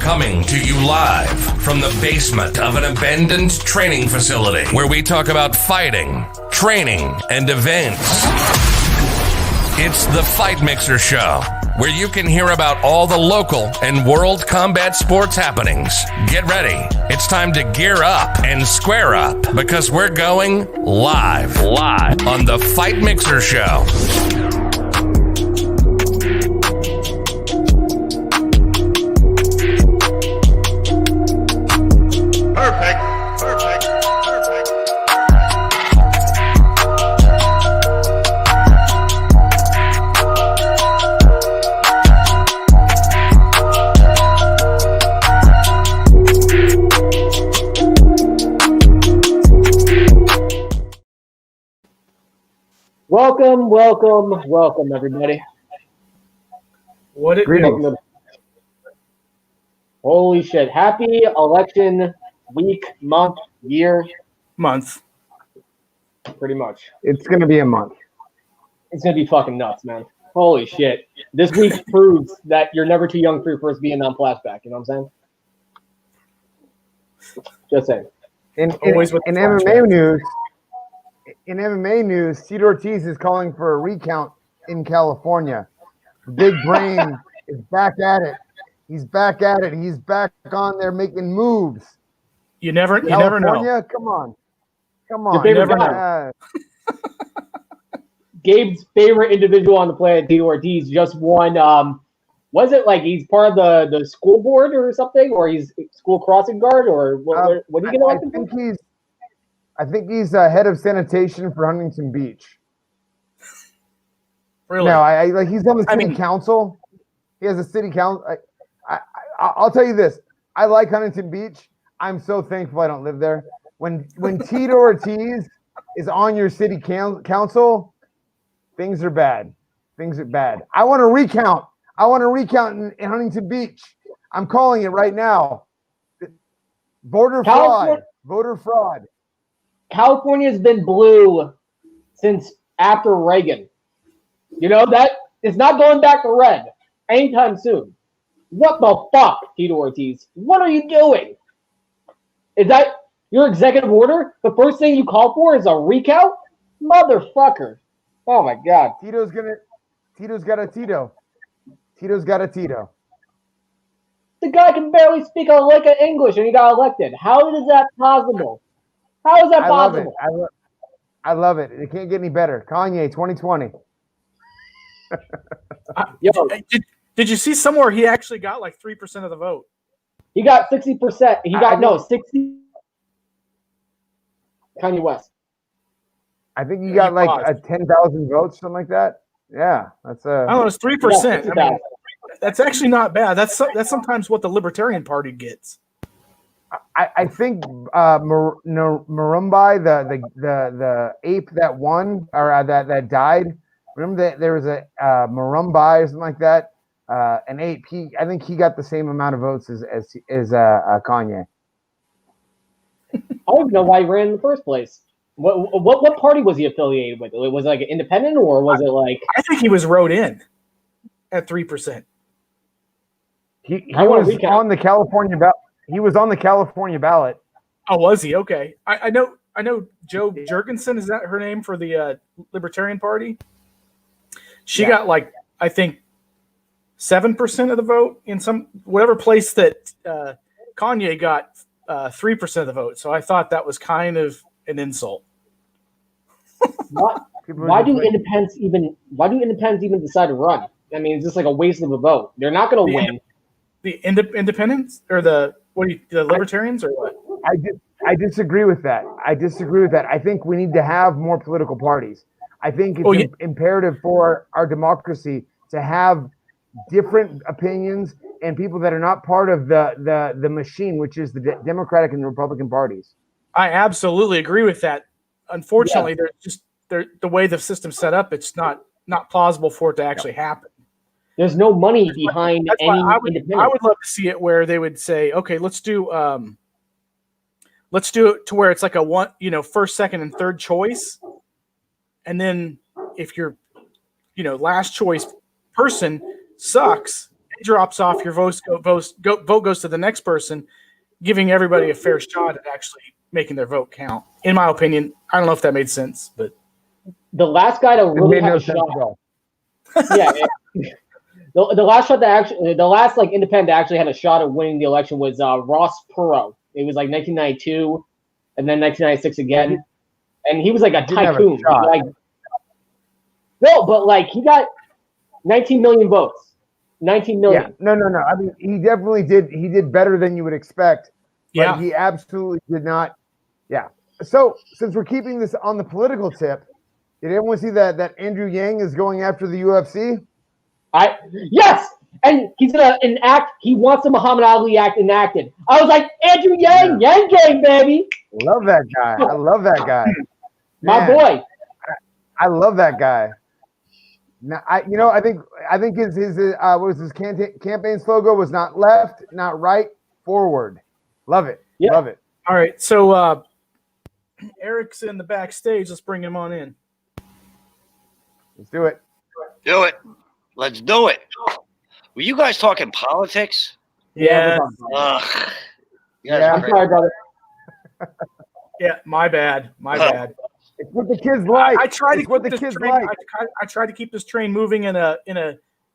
Coming to you live from the basement of an abandoned training facility where we talk about fighting, training, and events. It's the Fight Mixer Show, where you can hear about all the local and world combat sports happenings. Get ready. It's time to gear up and square up because we're going live on the Fight Mixer Show. Welcome, everybody. What it do? Holy shit. Happy election week, month, year. Month. Pretty much. It's going to be a month. It's going to be fucking nuts, man. Holy shit. This week proves that you're never too young for your first Vietnam flashback. You know what I'm saying? Just saying. In MMA news, Tito Ortiz is calling for a recount in California. The big brain is back at it. He's back at it. He's back on there making moves. You never know. Come on. You never know. Gabe's favorite individual on the planet, Tito Ortiz, just won. Was it like he's part of the school board or something, or he's school crossing guard, or what are you going to? I think he's head of sanitation for Huntington Beach. Really? No, he's on the city council. He has a city council. I'll tell you this. I like Huntington Beach. I'm so thankful I don't live there. When Tito Ortiz is on your city council, things are bad. I want to recount. In Huntington Beach. I'm calling it right now. Voter fraud. California's been blue since after Reagan. You know, that is not going back to red anytime soon. What the fuck, Tito Ortiz? What are you doing? Is that your executive order? The first thing you call for is a recount? Motherfucker. Oh my God. Tito's got a Tito. The guy can barely speak a lick of English and he got elected. How is that possible? How is that possible? I love it. It can't get any better. Kanye 2020. Did you see somewhere he actually got like 3% of the vote? He got 60%. 60. Kanye West. I think he got like 10,000 votes, something like that. Yeah, that's I don't know. It's 3%. I mean, that's actually not bad. That's sometimes what the Libertarian Party gets. I think Murumbai, the ape that won or that died. Remember that there was a Murumbai or something like that. An ape. I think he got the same amount of votes as Kanye. I don't even know why he ran in the first place. What party was he affiliated with? Was it like an independent or was it like? I think he was wrote in at 3%. He was on the California ballot. He was on the California ballot. Oh, was he? Okay. I know Jo Jorgensen, is that her name for the Libertarian Party? She got like, I think 7% of the vote in whatever place that Kanye got 3% of the vote. So I thought that was kind of an insult. Why do independents even decide to run? I mean, it's just like a waste of a vote. They're not going to win. The independents or the libertarians or what? I disagree with that. I think we need to have more political parties. I think it's imperative for our democracy to have different opinions and people that are not part of the machine, which is the Democratic and the Republican parties. I absolutely agree with that. Unfortunately, the way the system's set up, it's not plausible for it to actually happen. There's no money behind any independent. I would love to see it where they would say, okay, let's do it to where it's like a first, second, and third choice. And then if your last choice person sucks drops off, your vote goes to the next person, giving everybody a fair shot at actually making their vote count. In my opinion, I don't know if that made sense, but the last guy to really have a shot. Yeah. The last shot that actually, the last like independent that actually had a shot at winning the election was Ross Perot. It was like 1992, and then 1996 again, and he was like a tycoon. But like he got 19 million votes. 19 million. Yeah. No. I mean, he definitely did. He did better than you would expect. Yeah. But he absolutely did not. Yeah. So since we're keeping this on the political tip, did everyone see that Andrew Yang is going after the UFC? Yes, and he's gonna enact. He wants the Muhammad Ali Act enacted. I was like, Andrew Yang, Yang Gang, baby. Love that guy. I love that guy. My boy. I love that guy. Now, I think his what was his campaign slogan was not left, not right, forward. Love it. Yeah. Love it. all right. So Eric's in the backstage. Let's bring him on in. Let's do it. Do it. Let's do it. Were you guys talking politics? Yeah. I'm sorry, brother. Yeah. My bad. It's what the kids like. I try to it's what keep the this kids train. like. I try to keep this train moving in a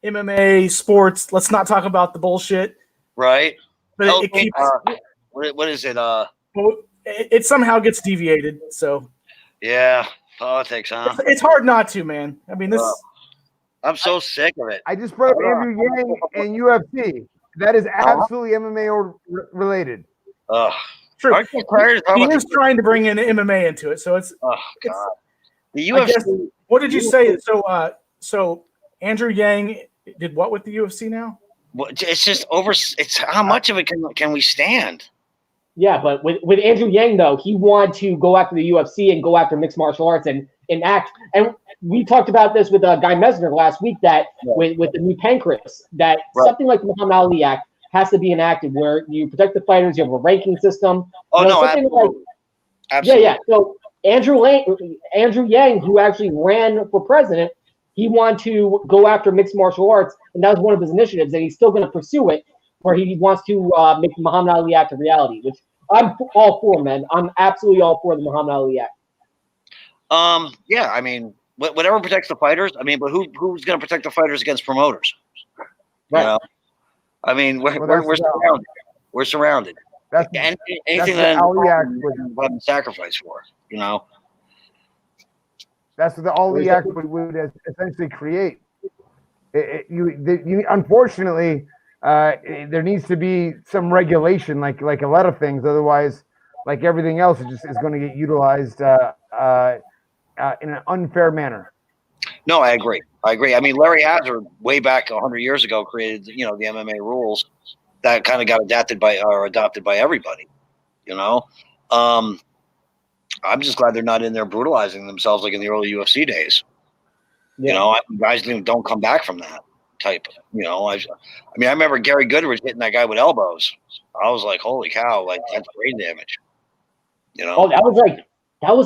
MMA sports. Let's not talk about the bullshit. Right. But it keeps. What is it? It somehow gets deviated. So. Yeah, politics, huh? It's hard not to, man. I mean, this. I'm so sick of it. I just brought up Andrew Yang and UFC. That is absolutely MMA related. True. Aren't you tired of He talking is trying to bring in MMA into it, so it's. Oh God. The I guess, UFC. what did you say? So Andrew Yang did what with the UFC now? It's just over. It's how much of it can we stand? Yeah, but with Andrew Yang though, he wanted to go after the UFC and go after mixed martial arts and enact. And we talked about this with Guy Mesner last week that with the new Pancrase, that something like the Muhammad Ali Act has to be enacted where you protect the fighters, you have a ranking system. Oh no, absolutely. Absolutely. Yeah. So Andrew Yang, who actually ran for president, he wanted to go after mixed martial arts, and that was one of his initiatives, and he's still going to pursue it, where he wants to make the Muhammad Ali Act a reality, which I'm all for, man. I'm absolutely all for the Muhammad Ali Act. Yeah, I mean, whatever protects the fighters. I mean, but who's going to protect the fighters against promoters? Right. You know? I mean, we're surrounded. We're surrounded. Anything that Ali Act would sacrifice for, you know. That's what the Ali Act would essentially create. Unfortunately, there needs to be some regulation, like a lot of things. Otherwise, like everything else, it just is going to get utilized in an unfair manner. No, I agree. I mean, Larry Hazard, way back 100 years ago, created the MMA rules that kind of got adopted by everybody. You know, I'm just glad they're not in there brutalizing themselves like in the early UFC days. Yeah. You know, guys don't come back from that type. You know, I remember Gary Goodridge hitting that guy with elbows. I was like, holy cow, like that's brain damage. You know, that was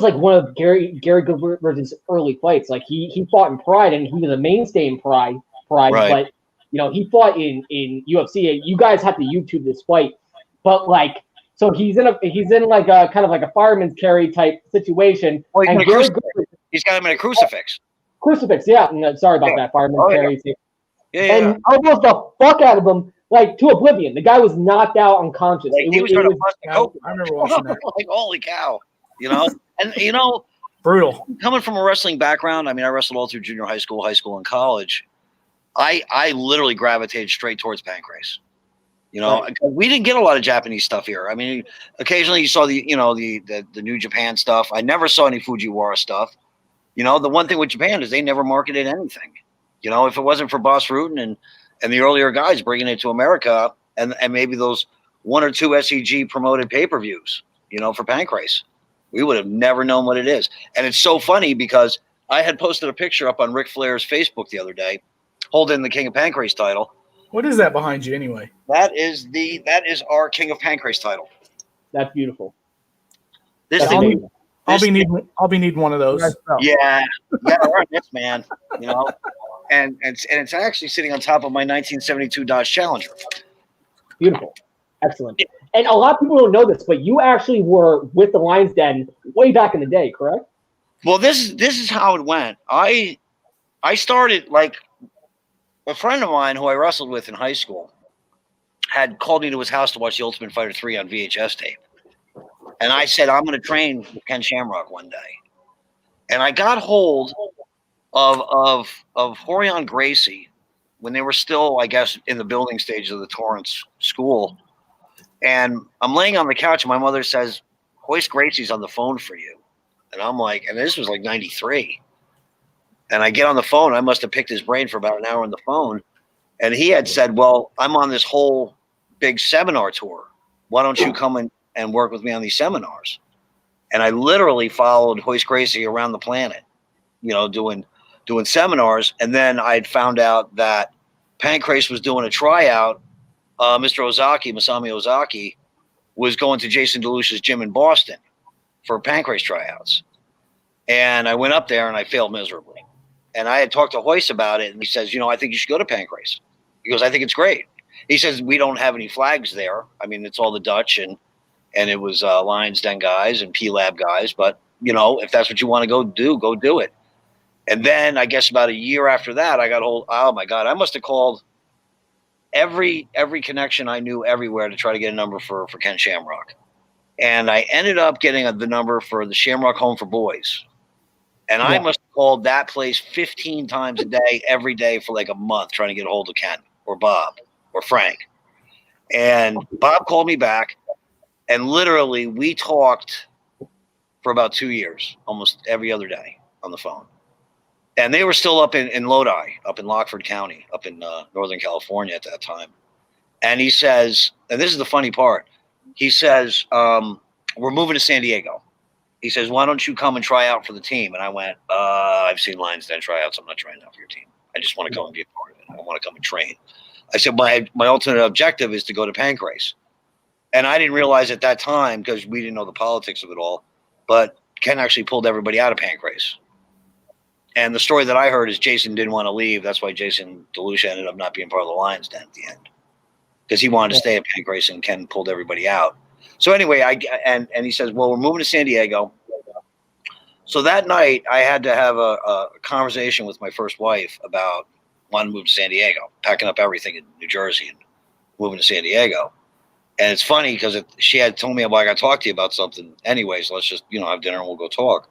like one of Gary Goodridge's early fights. Like he fought in Pride, and he was a mainstay in Pride. Right. But he fought in UFC. You guys have to YouTube this fight. But like, so he's in like a kind of like a fireman's carry type situation. Well, he's got him in a crucifix. Yeah. Sorry about that, fireman's carry. Yeah. And almost the fuck out of him, like to oblivion. The guy was knocked out unconscious. Like, he was trying to bust the coat. I remember watching that. Like, holy cow. You know, and brutal. Coming from a wrestling background, I mean, I wrestled all through junior high school, and college. I literally gravitated straight towards Pancrase. You know, right. We didn't get a lot of Japanese stuff here. I mean, occasionally you saw the New Japan stuff. I never saw any Fujiwara stuff. You know, the one thing with Japan is they never marketed anything. You know, if it wasn't for Boss Rutan and the earlier guys bringing it to America and maybe those one or two SEG promoted pay-per-views, for Pancrase, we would have never known what it is. And it's so funny because I had posted a picture up on Ric Flair's Facebook the other day holding the King of Pancrase title. What is that behind you anyway? That is our King of Pancrase title. That's beautiful. I'll be needing one of those. Yeah, right, this man. and it's actually sitting on top of my 1972 Dodge Challenger. Beautiful. Excellent. And a lot of people don't know this, but you actually were with the Lions Den way back in the day, correct? Well, this is how it went. I started, like, a friend of mine who I wrestled with in high school had called me to his house to watch The Ultimate Fighter 3 on VHS tape. And I said, I'm going to train with Ken Shamrock one day. And I got hold of Horion Gracie when they were still, I guess, in the building stage of the Torrance School. And I'm laying on the couch, and my mother says, Hoist Gracie's on the phone for you. And I'm like, and this was like 93. And I get on the phone. I must have picked his brain for about an hour on the phone. And he had said, well, I'm on this whole big seminar tour. Why don't you come and work with me on these seminars? And I literally followed Hoist Gracie around the planet, you know, doing seminars. And then I'd found out that Pancrase was doing a tryout. Masami Ozaki, was going to Jason DeLucia's gym in Boston for Pancrase tryouts. And I went up there and I failed miserably. And I had talked to Hoist about it, and he says, you know, I think you should go to Pancrase. He goes, I think it's great. He says, we don't have any flags there. I mean, it's all the Dutch, and it was Lions Den guys and P-Lab guys. But, you know, if that's what you want to go do it. And then I guess about a year after that, I got hold. Oh, my God. I must have called every connection I knew everywhere to try to get a number for Ken Shamrock. And I ended up getting the number for the Shamrock Home for Boys. And I must have called that place 15 times a day, every day for like a month, trying to get a hold of Ken or Bob or Frank. And Bob called me back, and literally we talked for about 2 years, almost every other day on the phone. And they were still up in Lodi, up in Lockford County, up in Northern California at that time. And he says, and this is the funny part, he says, we're moving to San Diego. He says, why don't you come and try out for the team? And I went, I've seen Lions Den tryouts. I'm not trying out for your team. I just want to go and be a part of it. I want to come and train. I said, my ultimate objective is to go to Pancrase. And I didn't realize at that time, because we didn't know the politics of it all, but Ken actually pulled everybody out of Pancrase. And the story that I heard is Jason didn't want to leave. That's why Jason DeLucia ended up not being part of the Lions Den at the end, because he wanted to stay at Pancrase, and Ken pulled everybody out. So anyway, and he says, well, we're moving to San Diego. So that night I had to have a conversation with my first wife about wanting to move to San Diego, packing up everything in New Jersey and moving to San Diego. And it's funny because she had told me, well, I got to talk to you about something anyways. Let's just, you know, have dinner and we'll go talk.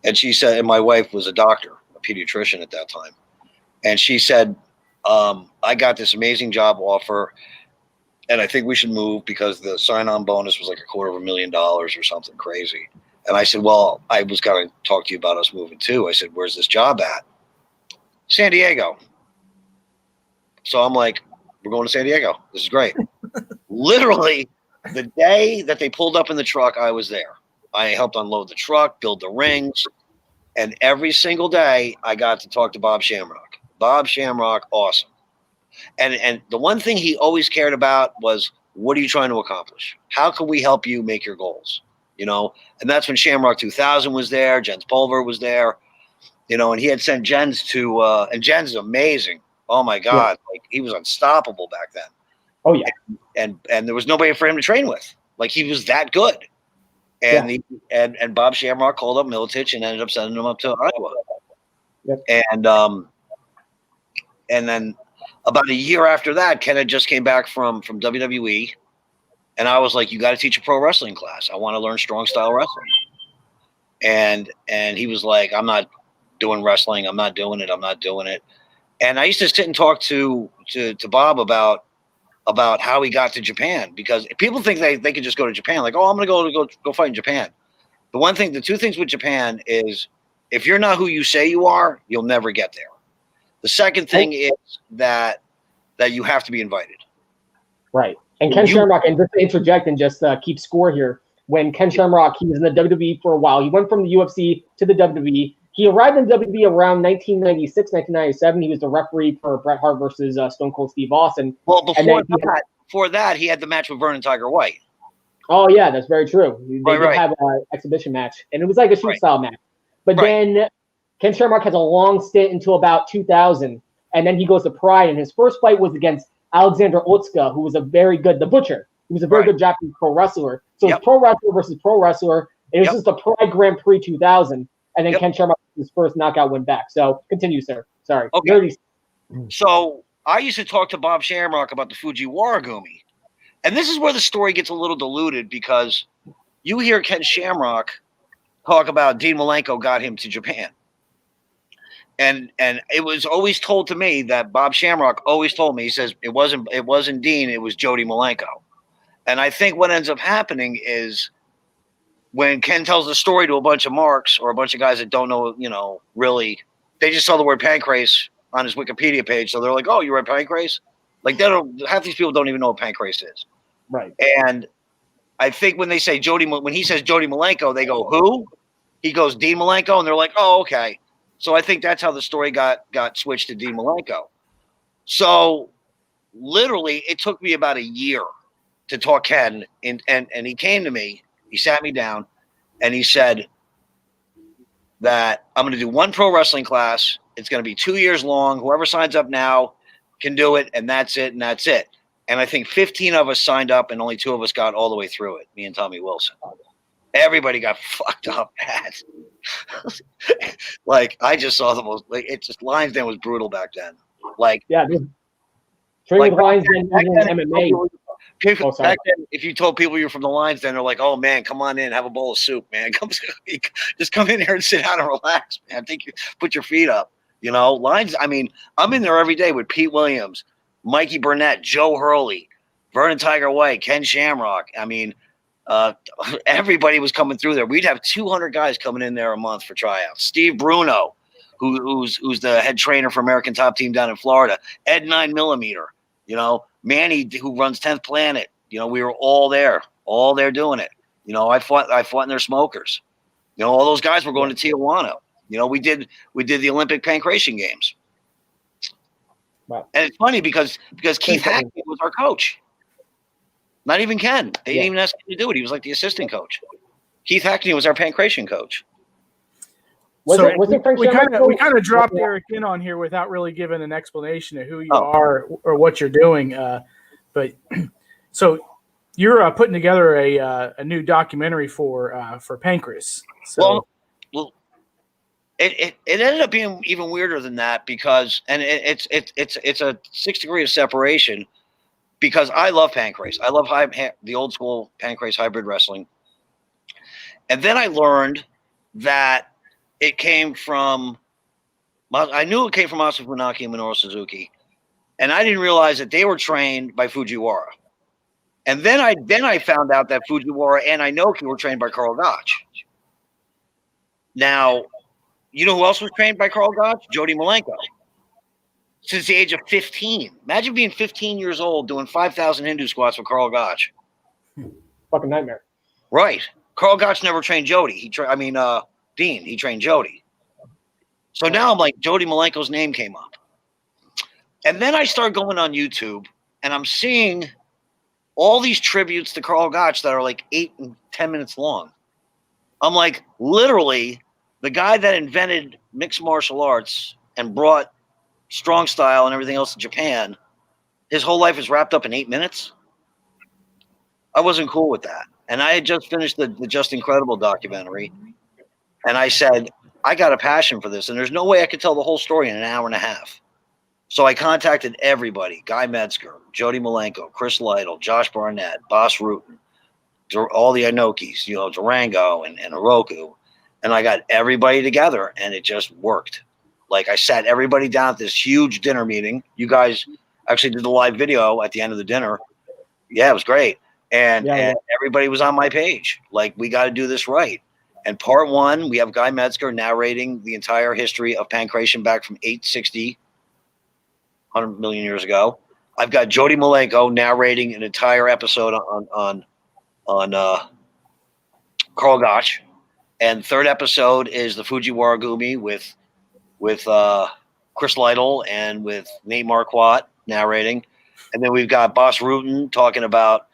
And she said, and my wife was a doctor, a pediatrician at that time. And she said, I got this amazing job offer, and I think we should move because the sign-on bonus was like $250,000 or something crazy. And I said, well, I was going to talk to you about us moving too. I said, where's this job at? San Diego. So I'm like, we're going to San Diego. This is great. Literally, the day that they pulled up in the truck, I was there. I helped unload the truck, build the rings. And every single day, I got to talk to Bob Shamrock. Bob Shamrock, awesome. And the one thing he always cared about was, what are you trying to accomplish? How can we help you make your goals? You know, and that's when Shamrock 2000 was there. Jens Pulver was there, you know, and he had sent Jens to, and Jens is amazing. Oh my God. Yeah. Like, he was unstoppable back then. Oh yeah. And there was nobody for him to train with. Like, he was that good. And and Bob Shamrock called up Militich and ended up sending him up to Iowa. Yep. And then about a year after that, Ken had just came back from WWE. And I was like, you got to teach a pro wrestling class. I want to learn strong style wrestling. And he was like, I'm not doing wrestling. I'm not doing it. I'm not doing it. And I used to sit and talk to Bob about how he got to Japan, because people think they could just go to Japan. Like, oh, I'm going to go fight in Japan. The two things with Japan is, if you're not who you say you are, you'll never get there. The second thing is that you have to be invited. Right. And Ken Shamrock, and just to interject and just keep score here, when Ken Shamrock, he was in the WWE for a while. He went from the UFC to the WWE. He arrived in WWE around 1996, 1997. He was the referee for Bret Hart versus Stone Cold Steve Austin. Well, before that, he had the match with Vernon Tiger White. Oh, yeah, that's very true. They did have an exhibition match, and it was like a shoot-style match. But then Ken Shamrock has a long stint until about 2000, and then he goes to Pride, and his first fight was against Alexander Otsuka, who was a very good, the Butcher. He was a very good Japanese pro wrestler. So it's pro wrestler versus pro wrestler. It was just the Pride Grand Prix 2000, and then Ken Shamrock his first knockout win back. So continue, sir. Sorry. Okay. So I used to talk to Bob Shamrock about the Fujiwara Gumi. And this is where the story gets a little diluted because you hear Ken Shamrock talk about Dean Malenko got him to Japan. And it was always told to me that Bob Shamrock always told me, he says, it wasn't Dean, it was Jody Malenko. And I think what ends up happening is when Ken tells the story to a bunch of marks or a bunch of guys that don't know, really, they just saw the word Pancrase on his Wikipedia page. So they're like, oh, you read Pancrase? Like, half these people don't even know what Pancrase is. Right. And I think when they say when he says Jody Malenko, they go, who? He goes, Dean Malenko. And they're like, oh, okay. So I think that's how the story got switched to Dean Malenko. So literally it took me about a year to talk Ken. And he came to me, he sat me down, and he said that I'm going to do one pro wrestling class. It's going to be 2 years long. Whoever signs up now can do it, and that's it, and that's it. And I think 15 of us signed up, and only 2 of us got all the way through it, me and Tommy Wilson. Everybody got fucked up bad. Like, I just saw the most, like, it's just, Lions Den was brutal back then. Like, yeah, dude. Training with Lions Den in MMA. Back then, if you told people you're from the Lions Den, they're like, oh man, come on in, have a bowl of soup, man. Just come in here and sit down and relax, man. Put your feet up. You know, Lions, I mean, I'm in there every day with Pete Williams, Mikey Burnett, Joe Hurley, Vernon Tiger White, Ken Shamrock. I mean, everybody was coming through there. We'd have 200 guys coming in there a month for tryouts. Steve Bruno, who's the head trainer for American Top Team down in Florida. Ed 9mm, you know, Manny, who runs 10th Planet. You know, we were all there doing it. You know, I fought in their smokers. You know, all those guys were going to Tijuana. You know, we did the Olympic Pancration Games. Wow. And it's funny because Keith Hackney was our coach. Not even Ken. They didn't even ask him to do it. He was like the assistant coach. Keith Hackney was our Pancration coach. We kind of dropped Eric in on here without really giving an explanation of who you are or what you're doing. But so you're putting together a new documentary for Pancrase. So. Well, it ended up being even weirder than that because, and it's a 6 degree of separation because I love Pancrase. I love the old school Pancrase Hybrid Wrestling. And then I learned that it came from, I knew it came from Masaru Funaki and Minoru Suzuki, and I didn't realize that they were trained by Fujiwara. And then I found out that Fujiwara and Inoki were trained by Karl Gotch. Now, you know who else was trained by Karl Gotch? Jody Malenko. Since the age of 15. Imagine being 15 years old doing 5,000 Hindu squats with Karl Gotch. Fucking nightmare. Right. Karl Gotch never trained Jody. Dean. He trained Jody. So now I'm like, Jody Malenko's name came up. And then I start going on YouTube, and I'm seeing all these tributes to Karl Gotch that are like 8 and 10 minutes long. I'm like, literally, the guy that invented mixed martial arts and brought strong style and everything else to Japan, his whole life is wrapped up in 8 minutes. I wasn't cool with that. And I had just finished the Just Incredible documentary. And I said, I got a passion for this. And there's no way I could tell the whole story in an hour and a half. So I contacted everybody, Guy Metzger, Jody Malenko, Chris Lytle, Josh Barnett, Boss Rutan, all the Inokis, you know, Durango and Hiroku. And I got everybody together, and it just worked. Like, I sat everybody down at this huge dinner meeting. You guys actually did the live video at the end of the dinner. Yeah, it was great. And everybody was on my page. Like, we got to do this right. And part 1, we have Guy Metzger narrating the entire history of Pancration back from 860, 100 million years ago. I've got Jody Malenko narrating an entire episode on Karl Gotch. And third episode is the Fujiwara Gumi with Chris Lytle and with Nate Marquardt narrating. And then we've got Boss Rutan talking about,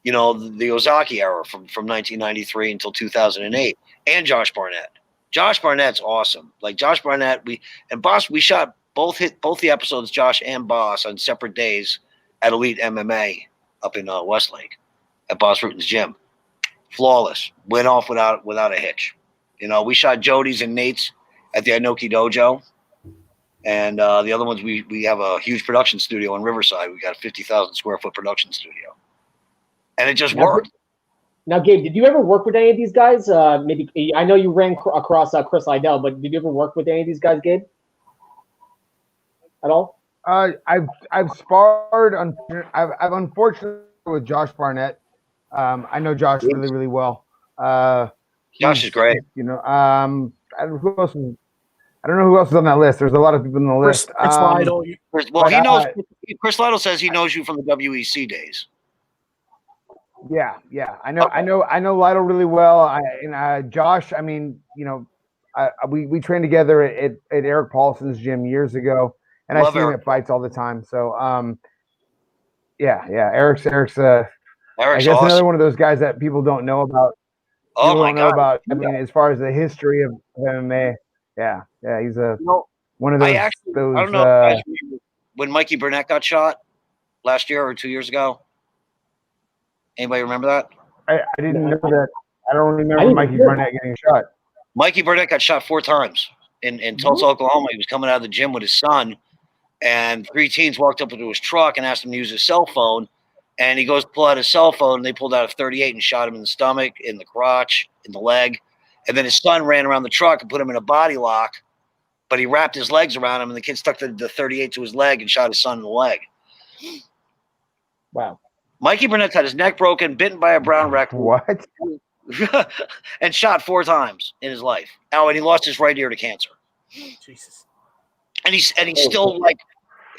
you know, the Ozaki era from 1993 until 2008. And Josh Barnett. Josh Barnett's awesome. Like Josh Barnett, we shot both the episodes, Josh and Boss, on separate days at Elite MMA up in Westlake at Boss Rutan's gym. Flawless. Went off without a hitch. You know, we shot Jody's and Nate's at the Inoki Dojo. And the other ones, we have a huge production studio in Riverside. We got a 50,000 square foot production studio. And it just worked. Now, Gabe, did you ever work with any of these guys? Maybe I know you ran across Chris Liddell, but did you ever work with any of these guys, Gabe? At all? I've sparred. I've unfortunately with Josh Barnett. I know Josh really, really well. Josh is great. You know, I don't know who else is on that list. There's a lot of people on the list. Chris Lytle. Well, he knows. Chris Lytle says he knows you from the WEC days. Yeah. I know Lytle really well. Josh. I mean, you know, we trained together at Eric Paulson's gym years ago, and I see him at fights all the time. So, Eric's. I guess awesome. Another one of those guys that people don't know about. Oh my God! About, I mean, as far as the history of MMA, yeah, he's one of those. I don't know if you guys remember when Mikey Burnett got shot last year or 2 years ago. Anybody remember that? I didn't know that. I don't remember Mikey Burnett getting shot. Mikey Burnett got shot 4 times in Tulsa, Oklahoma. He was coming out of the gym with his son, and 3 teens walked up into his truck and asked him to use his cell phone. And he goes to pull out his cell phone, and they pulled out a .38 and shot him in the stomach, in the crotch, in the leg. And then his son ran around the truck and put him in a body lock, but he wrapped his legs around him, and the kid stuck the .38 to his leg and shot his son in the leg. Wow. Mikey Burnett's had his neck broken, bitten by a brown recluse. What? And shot 4 times in his life. Oh, and he lost his right ear to cancer. Jesus. And he's still like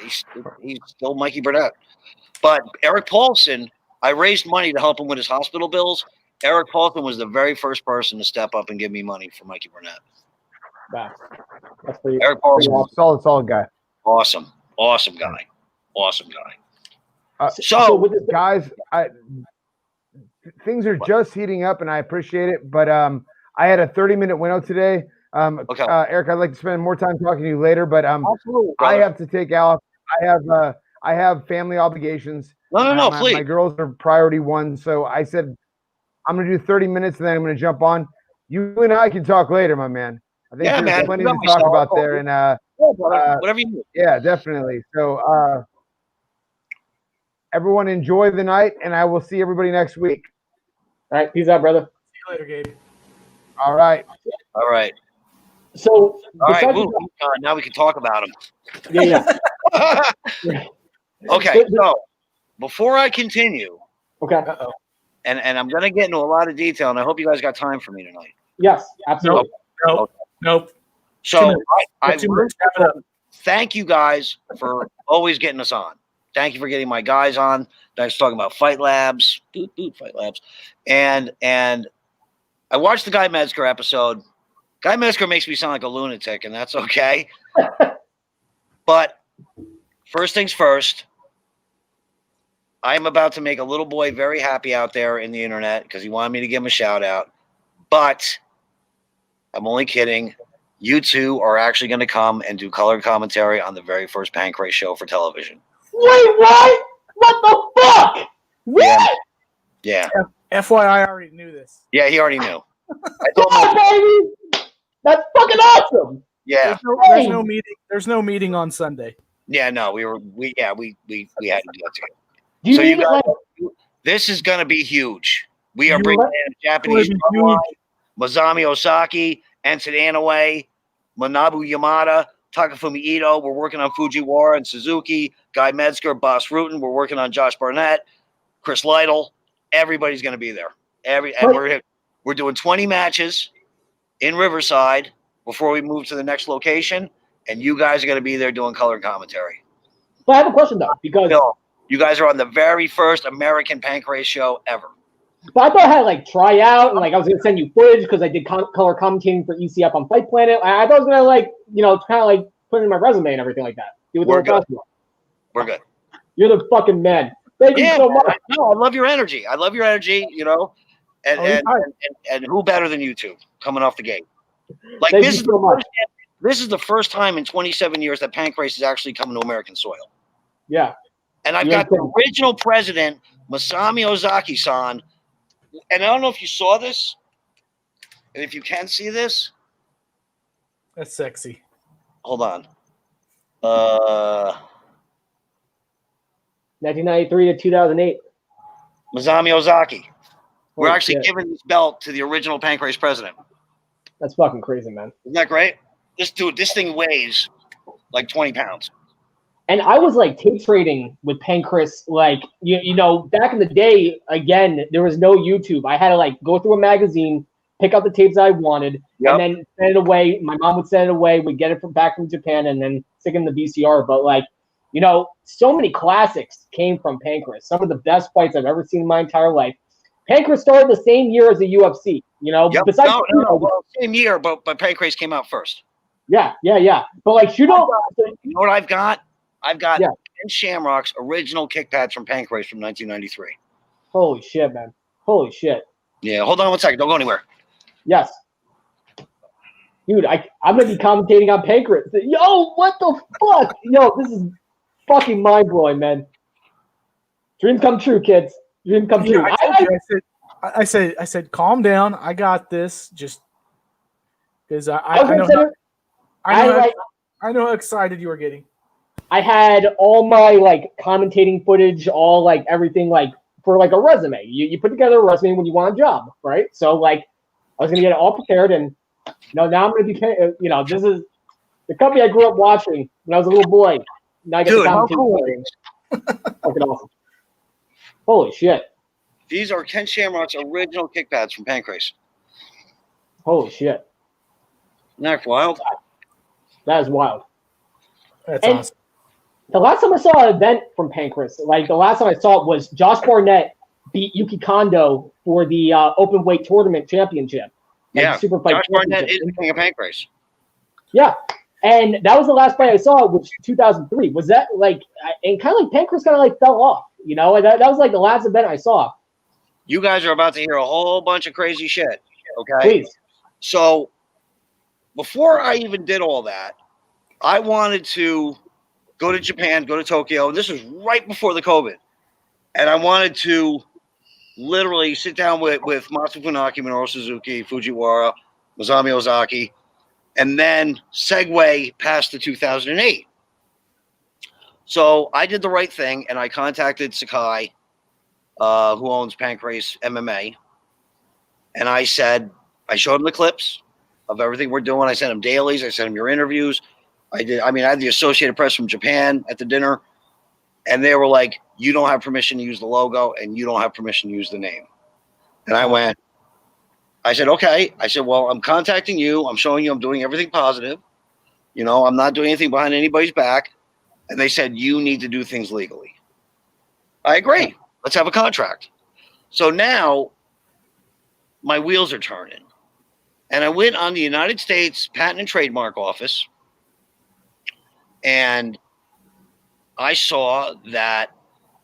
he's still Mikey Burnett. But Eric Paulson, I raised money to help him with his hospital bills. Eric Paulson was the very first person to step up and give me money for Mikey Burnett. Wow. That's pretty. Eric Paulson, solid guy. Awesome guy. Guys, things are just heating up, and I appreciate it. But I had a 30-minute window today. Okay. Eric, I'd like to spend more time talking to you later, but Absolutely, I have to take off. I have family obligations. No, please. My girls are priority 1, so I said I'm going to do 30 minutes, and then I'm going to jump on. You and I can talk later, my man. I think there's plenty to talk about there, and whatever you need. Yeah, definitely. So everyone enjoy the night, and I will see everybody next week. All right, peace out, brother. See you later, Gabe. All right. So, now we can talk about him. Yeah. Okay, so before I continue, okay, and I'm going to get into a lot of detail, and I hope you guys got time for me tonight. Yes, absolutely. Nope. So I thank you guys for always getting us on. Thank you for getting my guys on. Thanks for talking about Fight Labs, Fight Labs, and I watched the Guy Metzger episode. Guy Metzger makes me sound like a lunatic, and that's okay. But first things first, I'm about to make a little boy very happy out there in the internet because he wanted me to give him a shout out. But I'm only kidding. You two are actually going to come and do color commentary on the very first Pancrase show for television. Wait, what? What the fuck? What? Yeah. FYI, I already knew this. Yeah, he already knew. Yeah, baby! That's fucking awesome. Yeah. There's no meeting. There's no meeting on Sunday. Yeah, no, we had to do that together. So you guys, this is going to be huge. We are bringing in a Japanese bloodline, Masami Osaki, Enson Inoue, Manabu Yamada, Takafumi Ito. We're working on Fujiwara and Suzuki, Guy Metzger, Boss Rutan. We're working on Josh Barnett, Chris Lytle. Everybody's going to be there. And we're doing 20 matches in Riverside before we move to the next location, and you guys are going to be there doing color commentary. But I have a question though, because you guys are on the very first American Pancrase show ever. But I thought I had like try out and like I was gonna send you footage because I did color commentating for ECF on Fight Planet. I thought I was gonna like kind of like put in my resume and everything like that. We're good. We're good. You're the fucking man. Thank you so much. I love your energy. And who better than you two coming off the gate? Like Thank this you is so much. this is the first time in 27 years that Pancrase is actually coming to American soil. Yeah. And I've got the original president, Masami Ozaki-san. And I don't know if you saw this, and if you can see this. That's sexy. Hold on. 1993 to 2008. Masami Ozaki. We're Holy actually shit. giving this belt to the original Pancrase president. That's fucking crazy, man. Isn't that great? This thing weighs like 20 pounds. And I was like tape trading with Pancrase, like you know, back in the day. Again, there was no YouTube. I had to like go through a magazine, pick out the tapes I wanted, and then send it away. My mom would send it away. We'd get it back from Japan, and then stick it in the VCR. But like, you know, so many classics came from Pancrase. Some of the best fights I've ever seen in my entire life. Pancrase started the same year as the UFC. You know, besides well, same year, but Pancrase came out first. Yeah. But like Shooto, you know what I've got? I've got Ken Shamrock's original kick pads from Pancrase from 1993. Holy shit, man. Holy shit. Yeah, hold on one second. Don't go anywhere. Yes. Dude, I'm going to be commentating on Pancrase. Yo, what the fuck? Yo, this is fucking mind-blowing, man. Dreams come true, kids. Dreams come true. I said, calm down. I got this. Just because I know how excited you were getting. I had all my like commentating footage, all like everything like for like a resume. You put together a resume when you want a job, right? So like I was gonna get it all prepared, and now I'm gonna be, you know, this is the company I grew up watching when I was a little boy. Now I get the commentating. Fucking awesome. Holy shit. These are Ken Shamrock's original kick pads from Pancrase. Holy shit. Isn't that wild? That is wild. That's awesome. The last time I saw an event from Pancrase, like the last time I saw it was Josh Barnett beat Yuki Kondo for the open weight tournament championship. Like Super fight Josh Barnett is the king of Pancrase. Yeah. And that was the last fight I saw, which 2003. Was that like, and kind of like Pancrase kind of like fell off, you know? That was like the last event I saw. You guys are about to hear a whole bunch of crazy shit, okay? Please. So before I even did all that, I wanted to go to Japan, go to Tokyo, and this was right before the COVID. And I wanted to literally sit down with Matsu Funaki, Minoru Suzuki, Fujiwara, Masami Ozaki, and then segue past to 2008. So I did the right thing, and I contacted Sakai, who owns Pancrase MMA, and I said, I showed him the clips of everything we're doing. I sent him dailies. I sent him your interviews. I had the Associated Press from Japan at the dinner, and they were like, you don't have permission to use the logo, and you don't have permission to use the name. And I said, okay. I said, well, I'm contacting you. I'm showing you I'm doing everything positive. You know, I'm not doing anything behind anybody's back. And they said, you need to do things legally. I agree. Let's have a contract. So now my wheels are turning. And I went on the United States Patent and Trademark Office, and I saw that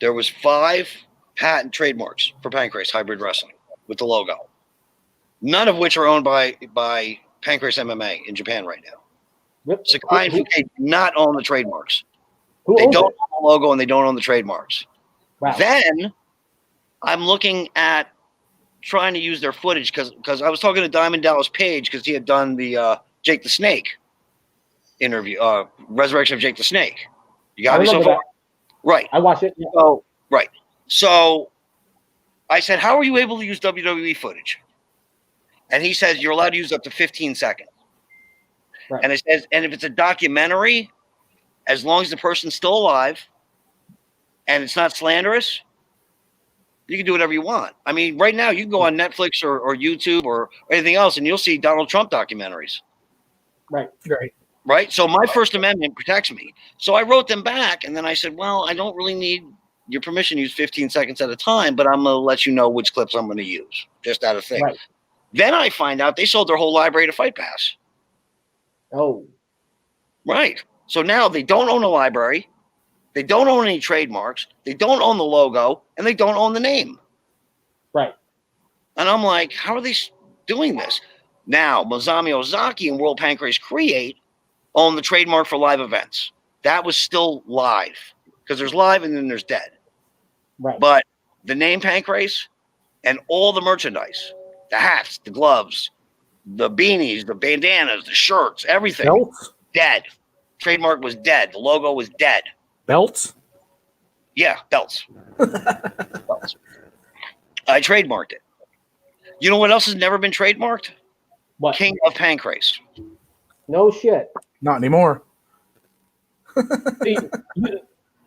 there was 5 patent trademarks for Pancrase Hybrid Wrestling with the logo, none of which are owned by Pancrase MMA in Japan right now. Sakai and Fuke do not own the trademarks. They don't own the logo, and they don't own the trademarks. Wow. Then I'm looking at trying to use their footage because I was talking to Diamond Dallas Page because he had done the Jake the Snake interview, Resurrection of Jake the Snake. You got me so far? Right. I watched it. Yeah. So, right. So I said, how are you able to use WWE footage? And he says, you're allowed to use up to 15 seconds. Right. And it says, and if it's a documentary, as long as the person's still alive and it's not slanderous, you can do whatever you want. I mean, right now you can go on Netflix or YouTube or anything else, and you'll see Donald Trump documentaries. Right. Right. So my First Amendment protects me. So I wrote them back, and then I said, well, I don't really need your permission to use 15 seconds at a time, but I'm going to let you know which clips I'm going to use, just out of thing. Right. Then I find out they sold their whole library to Fight Pass. Oh. Right. So now they don't own a library. They don't own any trademarks. They don't own the logo, and they don't own the name. Right. And I'm like, how are they doing this? Now, Masami Ozaki and World Pancrase Create own the trademark for live events. That was still live because there's live and then there's dead. Right. But the name Pancrase and all the merchandise, the hats, the gloves, the beanies, the bandanas, the shirts, everything, Belts? dead. Trademark was dead. The logo was dead. Belts? Yeah, belts. Belts. I trademarked it. You know what else has never been trademarked? What? King of Pancrase. No shit. Not anymore.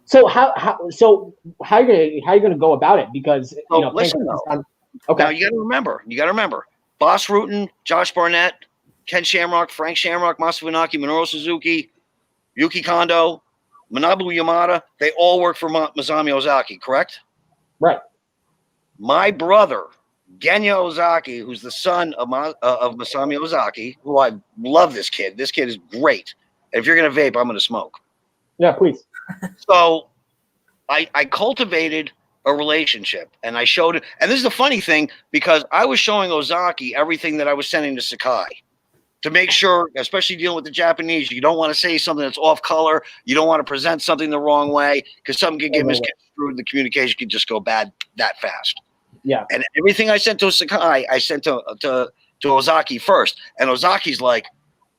So how are you gonna go about it? Because listen though. Okay. Now you got to remember. Boss Rutan, Josh Barnett, Ken Shamrock, Frank Shamrock, Masa Funaki, Minoru Suzuki, Yuki Kondo, Manabu Yamada. They all work for Masami Ozaki, correct? Right. My brother, Genya Ozaki, who's the son of Masami Ozaki, who I love this kid. This kid is great. And if you're going to vape, I'm going to smoke. Yeah, please. So I cultivated a relationship and I showed it. And this is the funny thing, because I was showing Ozaki everything that I was sending to Sakai to make sure, especially dealing with the Japanese, you don't want to say something that's off color. You don't want to present something the wrong way because something could get misconstrued. The communication could just go bad that fast. Yeah. And everything I sent to Sakai, I sent to Ozaki first. And Ozaki's like,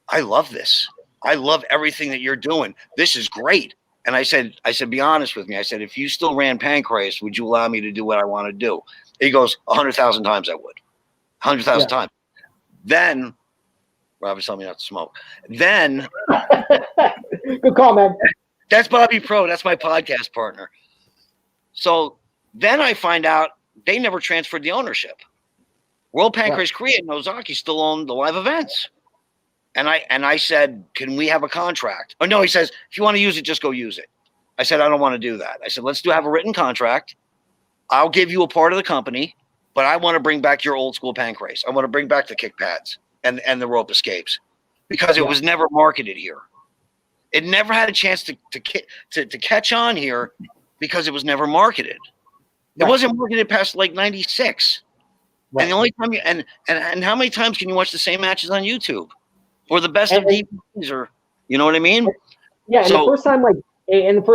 I love this. I love everything that you're doing. This is great. And I said, be honest with me. I said, if you still ran Pancrase, would you allow me to do what I want to do? He goes, 100,000 times I would. 100,000 times. Then, Rob is telling me not to smoke. Then. Good call, man. That's Bobby Pro. That's my podcast partner. So then I find out they never transferred the ownership. World Pancrase Create and Ozaki still own the live events. And I said, can we have a contract? Oh, no, he says, if you want to use it, just go use it. I said, I don't want to do that. I said, let's have a written contract. I'll give you a part of the company, but I want to bring back your old school Pancrase. I want to bring back the kick pads and the rope escapes because it was never marketed here. It never had a chance to catch on here because it was never marketed. It wasn't marketed past like 96. Right. And the only time and how many times can you watch the same matches on YouTube? Or the best of DVDs, or you know what I mean? Yeah, and the first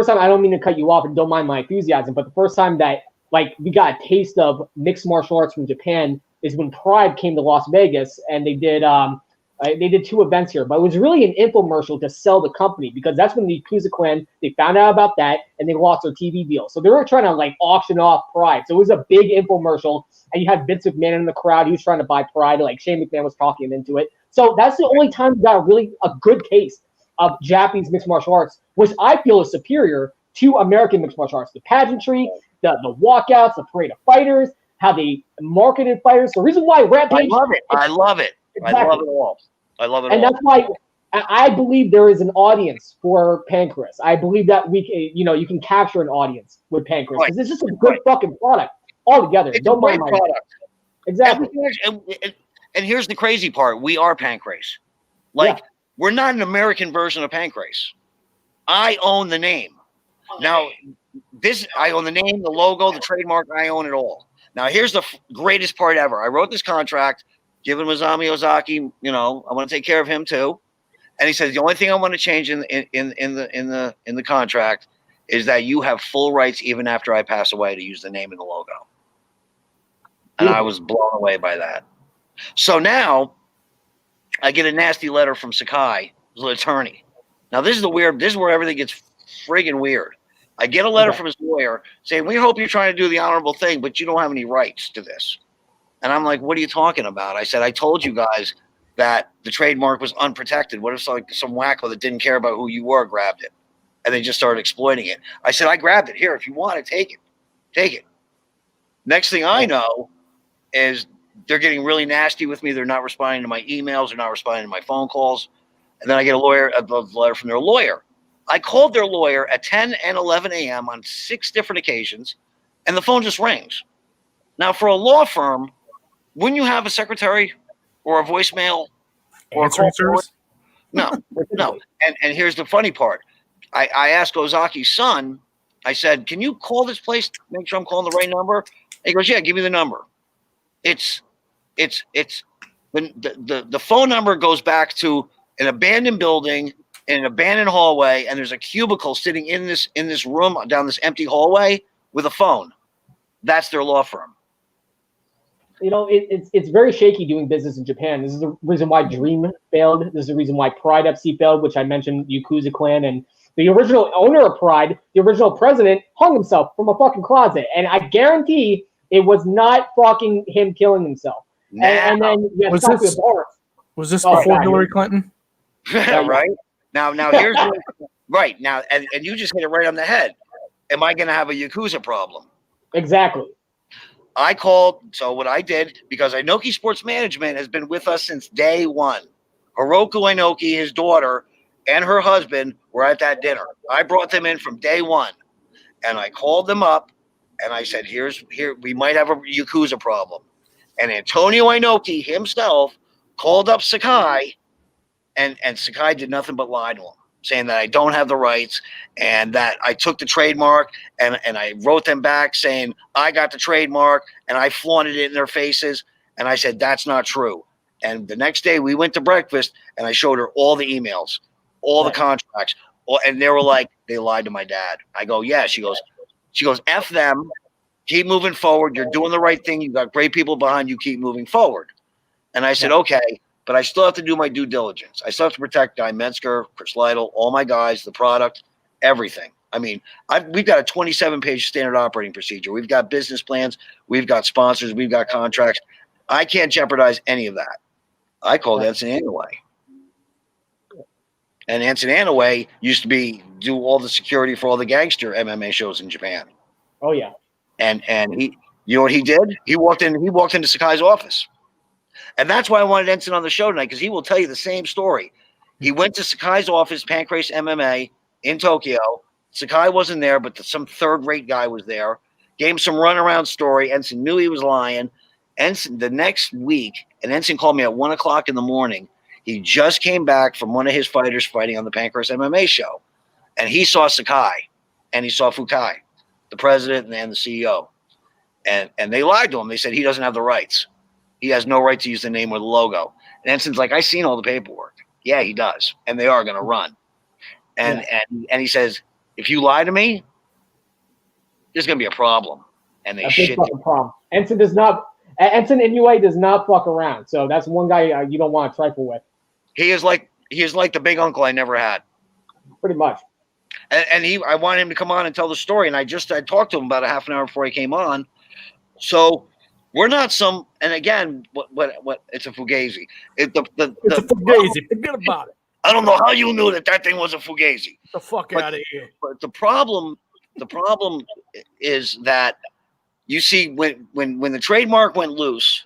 time, I don't mean to cut you off, and don't mind my enthusiasm, but the first time that we got a taste of mixed martial arts from Japan is when Pride came to Las Vegas, and they did 2 events here, but it was really an infomercial to sell the company because that's when the Yakuza Clan, they found out about that and they lost their TV deal. So they were trying to auction off Pride. So it was a big infomercial, and you had Vince McMahon in the crowd. He was trying to buy Pride. Shane McMahon was talking him into it. So that's the only time we got a good taste of Japanese mixed martial arts, which I feel is superior to American mixed martial arts. The pageantry, the walkouts, the parade of fighters, how they marketed fighters. The reason why Rampage. I love it. Exactly. I love it all. I love it all. And that's why I believe there is an audience for Pancrase. I believe that you can capture an audience with Pancrase because it's just a good fucking product altogether. It's Don't mind my product. Exactly. And here's the crazy part. We are Pancrase. We're not an American version of Pancrase. I own the name. Now, I own the name, the logo, the trademark. I own it all. Now, here's the greatest part ever. I wrote this contract, given Masami Ozaki, I want to take care of him too. And he says, the only thing I want to change in the contract is that you have full rights even after I pass away to use the name and the logo. And I was blown away by that. So now I get a nasty letter from Sakai, his attorney. Now this is where everything gets friggin' weird. I get a letter from his lawyer saying, we hope you're trying to do the honorable thing, but you don't have any rights to this. And I'm like, what are you talking about? I said, I told you guys that the trademark was unprotected. What if some wacko that didn't care about who you were grabbed it? And they just started exploiting it. I said, I grabbed it. Here, if you want it, take it. Take it. Next thing I know is they're getting really nasty with me. They're not responding to my emails. They're not responding to my phone calls. And then I get a letter from their lawyer. I called their lawyer at 10 and 11 a.m. on 6 different occasions, and the phone just rings. Now, for a law firm, wouldn't you have a secretary or a voicemail or a call service? No. And here's the funny part. I asked Ozaki's son, I said, can you call this place to make sure I'm calling the right number? He goes, yeah, give me the number. It's the phone number goes back to an abandoned building in an abandoned hallway, and there's a cubicle sitting in this room down this empty hallway with a phone. That's their law firm. It's very shaky doing business in Japan. This is the reason why Dream failed. This is the reason why Pride FC failed, which I mentioned, Yakuza Clan. And the original owner of Pride, the original president, hung himself from a fucking closet. And I guarantee it was not fucking him killing himself. And then you have to talk to Was this before Hillary Clinton? Right. Now here's right now, and you just hit it right on the head. Am I going to have a Yakuza problem? Exactly. I called. So what I did, because Inoue Sports Management has been with us since day one. Hiroku Inoue, his daughter, and her husband were at that dinner. I brought them in from day one, and I called them up, and I said, "Here, we might have a Yakuza problem." And Antonio Inoue himself called up Sakai, and Sakai did nothing but lie to him, saying that I don't have the rights and that I took the trademark, and I wrote them back saying I got the trademark and I flaunted it in their faces. And I said, that's not true. And the next day we went to breakfast and I showed her all the emails, all the contracts, and they were like, they lied to my dad. I go, yeah. She goes, F them. Keep moving forward. You're doing the right thing. You got great people behind you. Keep moving forward. And I said, okay, but I still have to do my due diligence. I still have to protect Guy Metzger, Chris Lytle, all my guys, the product, everything. I mean, we've got a 27-page standard operating procedure. We've got business plans. We've got sponsors. We've got contracts. I can't jeopardize any of that. I called Enson Inoue. And Enson Inoue used to do all the security for all the gangster MMA shows in Japan. Oh, yeah. And he, you know what he did? He walked into Sakai's office. And that's why I wanted Enson on the show tonight, because he will tell you the same story. He went to Sakai's office, Pancrase MMA in Tokyo. Sakai wasn't there, but some third-rate guy was there. Gave him some runaround story. Enson knew he was lying. Enson, the next week, and Enson called me at 1 o'clock in the morning. He just came back from one of his fighters fighting on the Pancrase MMA show. And he saw Sakai, and he saw Fukai, the president and the CEO. And they lied to him. They said he doesn't have the rights. He has no right to use the name or the logo. And Enson's like, I've seen all the paperwork. Yeah, he does. And they are going to run. And he says, if you lie to me, there's going to be a problem. And they shit. That's a problem. Enson Inoue does not fuck around. So that's one guy you don't want to trifle with. He is like the big uncle I never had. Pretty much. And I wanted him to come on and tell the story. And I talked to him about a half an hour before he came on. So we're not and again, what it's a fugazi. It's a fugazi. Forget about it. I don't know how you knew that thing was a fugazi. Get the fuck out of here. But the problem is that you see when the trademark went loose,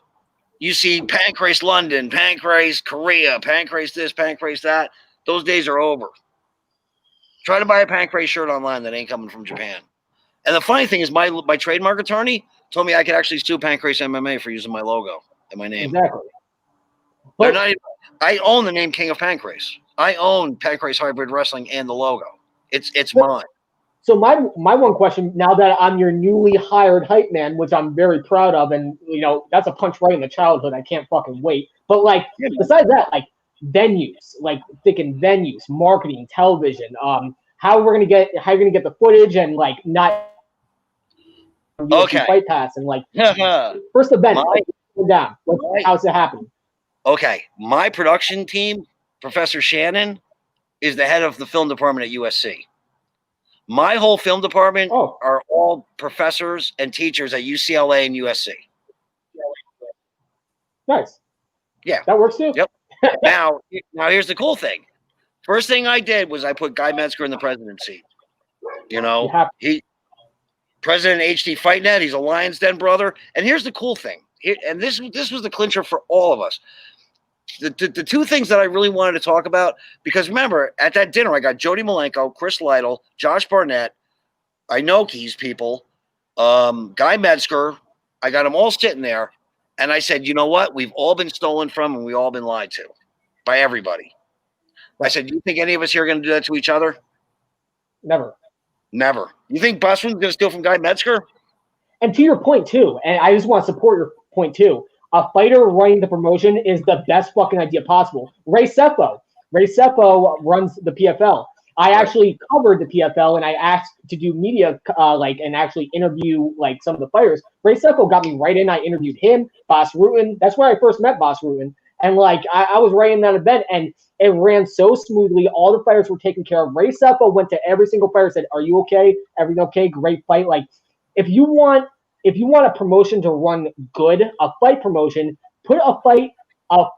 you see Pancrase London, Pancrase Korea, Pancrase this, Pancrase that. Those days are over. Try to buy a Pancrase shirt online that ain't coming from Japan. And the funny thing is, my trademark attorney told me I could actually sue Pancrase MMA for using my logo and my name. Exactly. I own the name King of Pancrase. I own Pancrase Hybrid Wrestling and the logo. It's mine. So my one question, now that I'm your newly hired hype man, which I'm very proud of, and that's a punch right in the childhood. I can't fucking wait. But besides that, venues, thinking venues, marketing, television, how you're gonna get the footage and not fight pass and first event down. How's it happening? Okay, my production team, Professor Shannon, is the head of the film department at USC. My whole film department are all professors and teachers at UCLA and USC. Nice. Yeah, that works too. Yep. Now here's the cool thing. First thing I did was I put Guy Metzger in the presidency. He president of HD Fight Net. He's a Lions Den brother. And here's the cool thing. And this was the clincher for all of us. The two things that I really wanted to talk about, because remember, at that dinner, I got Jody Malenko, Chris Lytle, Josh Barnett, Inoki's people, Guy Metzger. I got them all sitting there. And I said, you know what? We've all been stolen from and we've all been lied to by everybody. I said, do you think any of us here are going to do that to each other? Never. You think Busman's going to steal from Guy Metzger? And to your point, too, and I just want to support your point, too, a fighter running the promotion is the best fucking idea possible. Ray Sefo runs the PFL. I actually covered the PFL and I asked to do media and actually interview like some of the fighters. Ray Sefo got me right in. I interviewed him, Boss Rutan. That's where I first met Boss Rutan. And like I was right in that event and it ran so smoothly. All the fighters were taken care of. Ray Sefo went to every single fighter, said, "Are you okay? Everything okay? Great fight." Like if you want a promotion to run good, a fight promotion, put a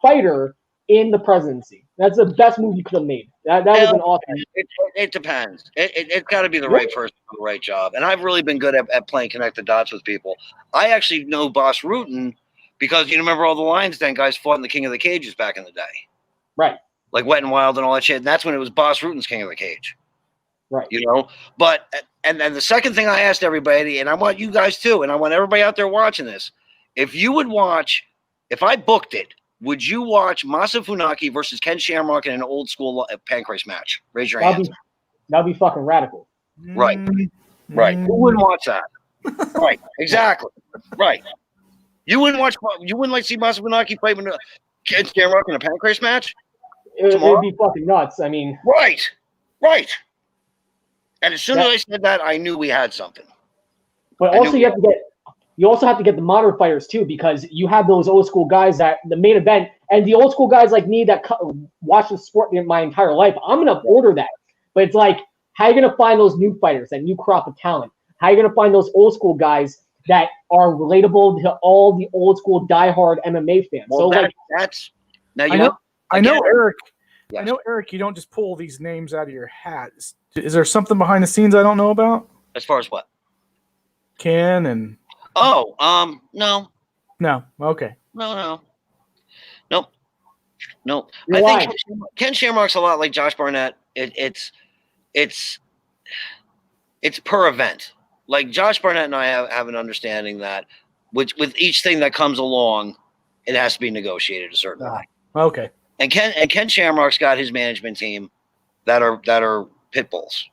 fighter in the presidency. That's the best move you could have made. That was an awesome. It depends. It's got to be the right person for the right job. And I've really been good at playing connect the dots with people. I actually know Boss Rutan because you remember all the Lions Den guys fought in the King of the Cages back in the day. Right. Like Wet and Wild and all that shit. And that's when it was Boss Rutan's King of the Cage. Right. You know? But and the second thing I asked everybody, and I want you guys too, and I want everybody out there watching this, if I booked it, would you watch Masa Funaki versus Ken Shamrock in an old school Pancrase match? Raise your hands. That'd be fucking radical. Right. Right. Who wouldn't watch that? Right. Exactly. Right. You wouldn't like to see Masa Funaki fight Ken Shamrock in a Pancrase match? It'd be fucking nuts. I mean. Right. Right. And as soon as I said that, I knew we had something. But also you also have to get the modern fighters too, because you have those old school guys that the main event and the old school guys like me that watch the sport my entire life. I'm gonna order that, but it's like, how are you gonna find those new fighters, that new crop of talent? How are you gonna find those old school guys that are relatable to all the old school diehard MMA fans? Well, so I know Eric. Yes. I know Eric. You don't just pull these names out of your hat. Is there something behind the scenes I don't know about? As far as what? Ken and. Oh, no. No. Okay. No. Nope. I think Ken Shamrock's a lot like Josh Barnett. It's per event. Like Josh Barnett and I have an understanding that with each thing that comes along, it has to be negotiated a certain way. Okay. And Ken Shamrock's got his management team that are pit bulls.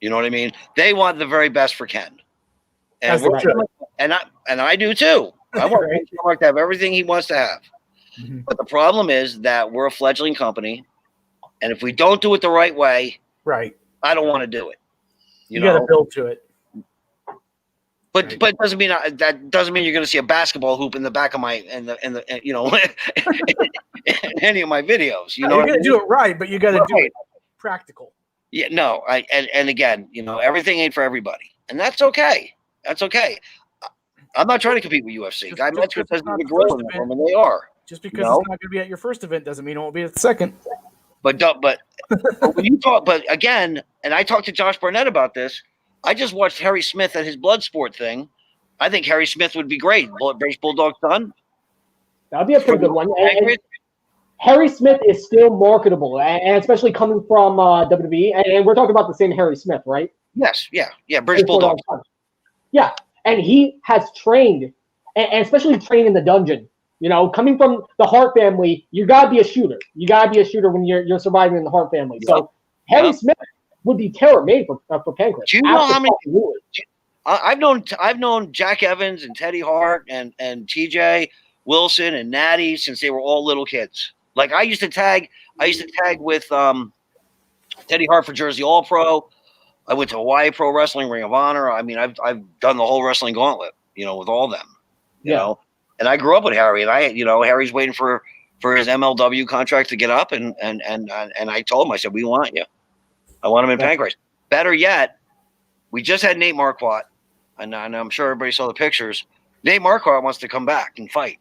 You know what I mean? They want the very best for Ken. And I do too. I want Ken Shamrock to have everything he wants to have. Mm-hmm. But the problem is that we're a fledgling company, and if we don't do it the right way, I don't want to do it. You got to build to it. But it doesn't mean you're going to see a basketball hoop in the back of my in any of my videos. You know, you got to do it right, but you got to do it practical. Yeah, no, and again, everything ain't for everybody, and that's okay. That's okay. I'm not trying to compete with UFC. Guy Metzger says they're growing them, and they are. Just because it's not going to be at your first event doesn't mean it won't be at the second. But when you talk, but again, and I talked to Josh Barnett about this. I just watched Harry Smith at his Bloodsport thing. I think Harry Smith would be great. British Bulldog's son. That'd be a pretty good one. And Harry Smith is still marketable, and especially coming from WWE. And we're talking about the same Harry Smith, right? Yes, yeah. British Bulldog. Yeah, and he has trained, and especially trained in the dungeon. Coming from the Hart family, you gotta be a shooter. You gotta be a shooter when you're surviving in the Hart family. Yep. So Harry Smith would be tailor-made for Pancrase. Do you know how many? I've known Jack Evans and Teddy Hart and TJ Wilson and Natty since they were all little kids. Like I used to tag with Teddy Hart for Jersey All Pro. I went to Hawaii Pro Wrestling, Ring of Honor. I mean, I've done the whole wrestling gauntlet, with all them. You know. And I grew up with Harry, and Harry's waiting for his MLW contract to get up, and I told him, I said, we want you. I want him in Pancrase. Better yet, we just had Nate Marquardt, and I'm sure everybody saw the pictures. Nate Marquardt wants to come back and fight.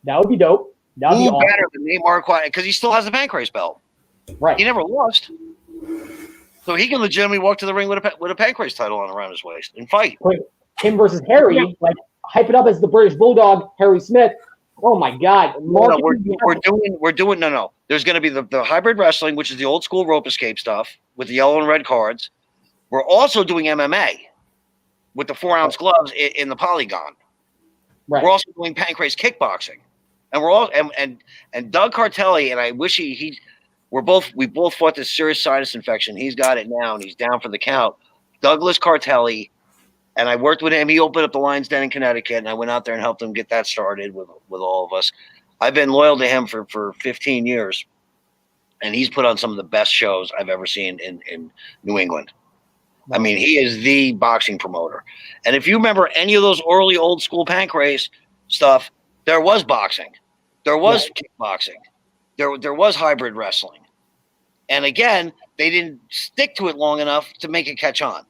That would be dope. That would be awesome. Better than Nate Marquardt, because he still has the Pancrase belt. Right. He never lost. So he can legitimately walk to the ring with a Pancrase title on around his waist and fight. Him versus Harry, hype it up as the British Bulldog, Harry Smith. Oh my God! No, we're doing. No. There's going to be the hybrid wrestling, which is the old school rope escape stuff with the yellow and red cards. We're also doing MMA with the 4-ounce gloves in the polygon. Right. We're also doing Pancrase kickboxing, and we're all and Doug Cartelli, and I wish we both fought this serious sinus infection. He's got it now, and he's down for the count. Douglas Cartelli And I worked with him. He opened up the Lions Den in Connecticut, and I went out there and helped him get that started with all of us. I've been loyal to him for 15 years, and he's put on some of the best shows I've ever seen in New England. I mean, he is the boxing promoter. And if you remember any of those early old school Pancrase stuff, there was boxing. There was kickboxing. There was hybrid wrestling. And again, they didn't stick to it long enough to make it catch on.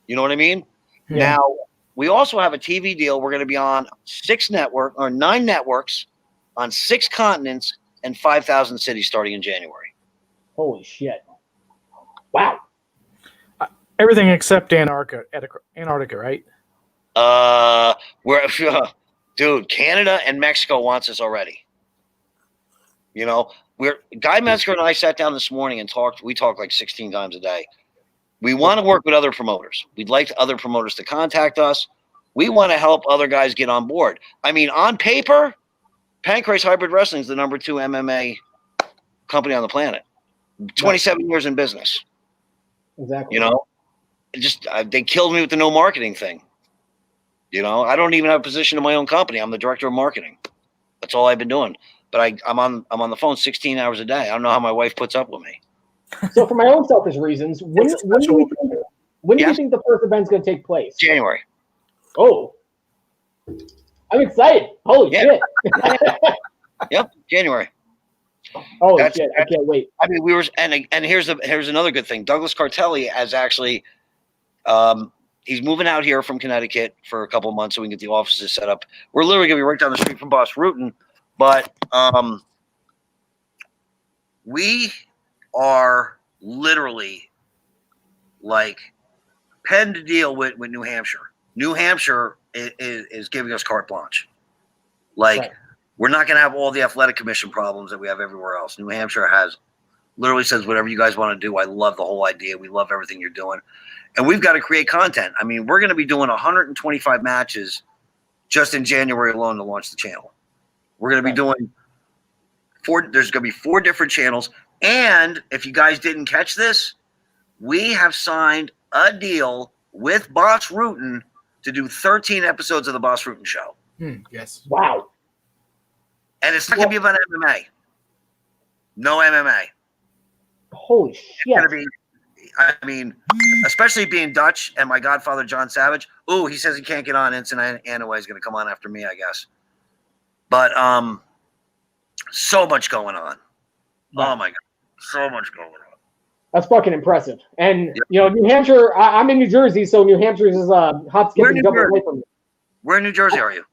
You know what I mean? Yeah. Now, we also have a TV deal. We're going to be on 9 networks on 6 continents and 5,000 cities starting in January. Holy shit. Wow. Everything except Antarctica, right? Dude, Canada and Mexico wants us already. You know, Guy Metzger and I sat down this morning and talked. We talk like 16 times a day. We want to work with other promoters. We'd like other promoters to contact us. We want to help other guys get on board. I mean, on paper, Pancrase Hybrid Wrestling is the #2 MMA company on the planet. 27 years in business. Exactly. You know, they killed me with the no marketing thing. You know, I don't even have a position in my own company. I'm the director of marketing. That's all I've been doing. But I'm on the phone 16 hours a day. I don't know how my wife puts up with me. So for my own selfish reasons, when do you think the first event's going to take place? January. Oh, I'm excited. Holy shit. Yep, January. Oh shit! I can't wait. I mean, and here's another good thing. Douglas Cartelli has actually, he's moving out here from Connecticut for a couple of months so we can get the offices set up. We're literally gonna be right down the street from Boss Rutan, but we are literally like penned to deal with New Hampshire. New Hampshire is giving us carte blanche. Like. Right. We're not going to have all the athletic commission problems that we have everywhere else. New Hampshire literally says whatever you guys want to do. I love the whole idea. We love everything you're doing. And we've got to create content. I mean, we're going to be doing 125 matches just in January alone to launch the channel. We're going to be doing there's going to be 4 different channels. And if you guys didn't catch this, we have signed a deal with Boss Rutan to do 13 episodes of the Boss Rutan Show. Yes. Wow. And it's not going to be about MMA. No MMA. Holy shit. It's going to be, I mean, especially being Dutch and my godfather, John Savage. Ooh, he says he can't get on. Enson Inoue is going to come on after me, I guess. But so much going on. Oh, my God. So much going on. That's fucking impressive. And, you know, New Hampshire, I'm in New Jersey, so New Hampshire is hot skip and jump away from me. Where in New Jersey are you?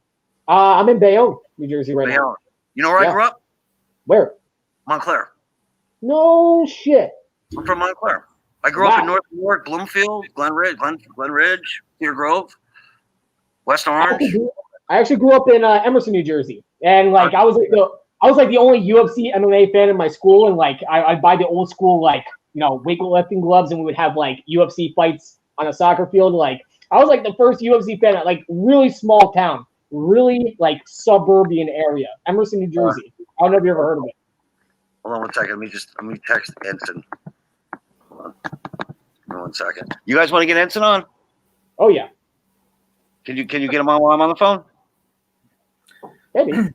I'm in Bayonne, New Jersey right now. You know where I grew up? Where? Montclair. No shit. I'm from Montclair. I grew up in North New York, Bloomfield, Glen Ridge, Cedar Grove, West Orange. I actually grew up in Emerson, New Jersey, and like I was like the only UFC MMA fan in my school, and like I'd buy the old school weightlifting gloves, and we would have like UFC fights on a soccer field. Like I was like the first UFC fan at like really small town. Really like suburban area, Emerson, New Jersey. I don't know if you ever heard of it. Hold on 1 second. Let me text Enson. Hold on 1 second. You guys want to get Enson on? Oh yeah. Can you get him on while I'm on the phone? Maybe. Let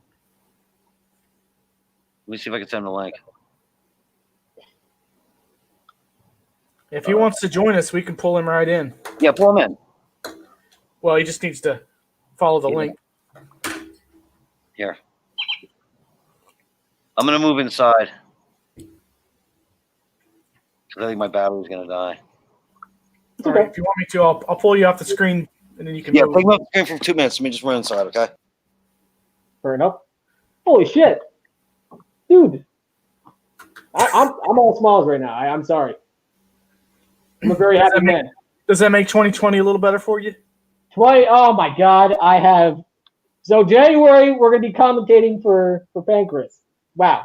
me see if I can send him the link. If he wants to join us, we can pull him right in. Yeah, pull him in. Well, he just needs to follow the link. Here. I'm going to move inside. I think my battery's going to die. All right, if you want me to, I'll pull you off the screen, and then you can. Yeah, pull me off the screen for 2 minutes. Let me just run inside, okay? Fair enough. Holy shit, dude! I'm all smiles right now. I'm sorry. I'm a very happy man. Does that make 2020 a little better for you? 20. Oh my God, I have. So January, we're gonna be commentating for Pancrase. Wow.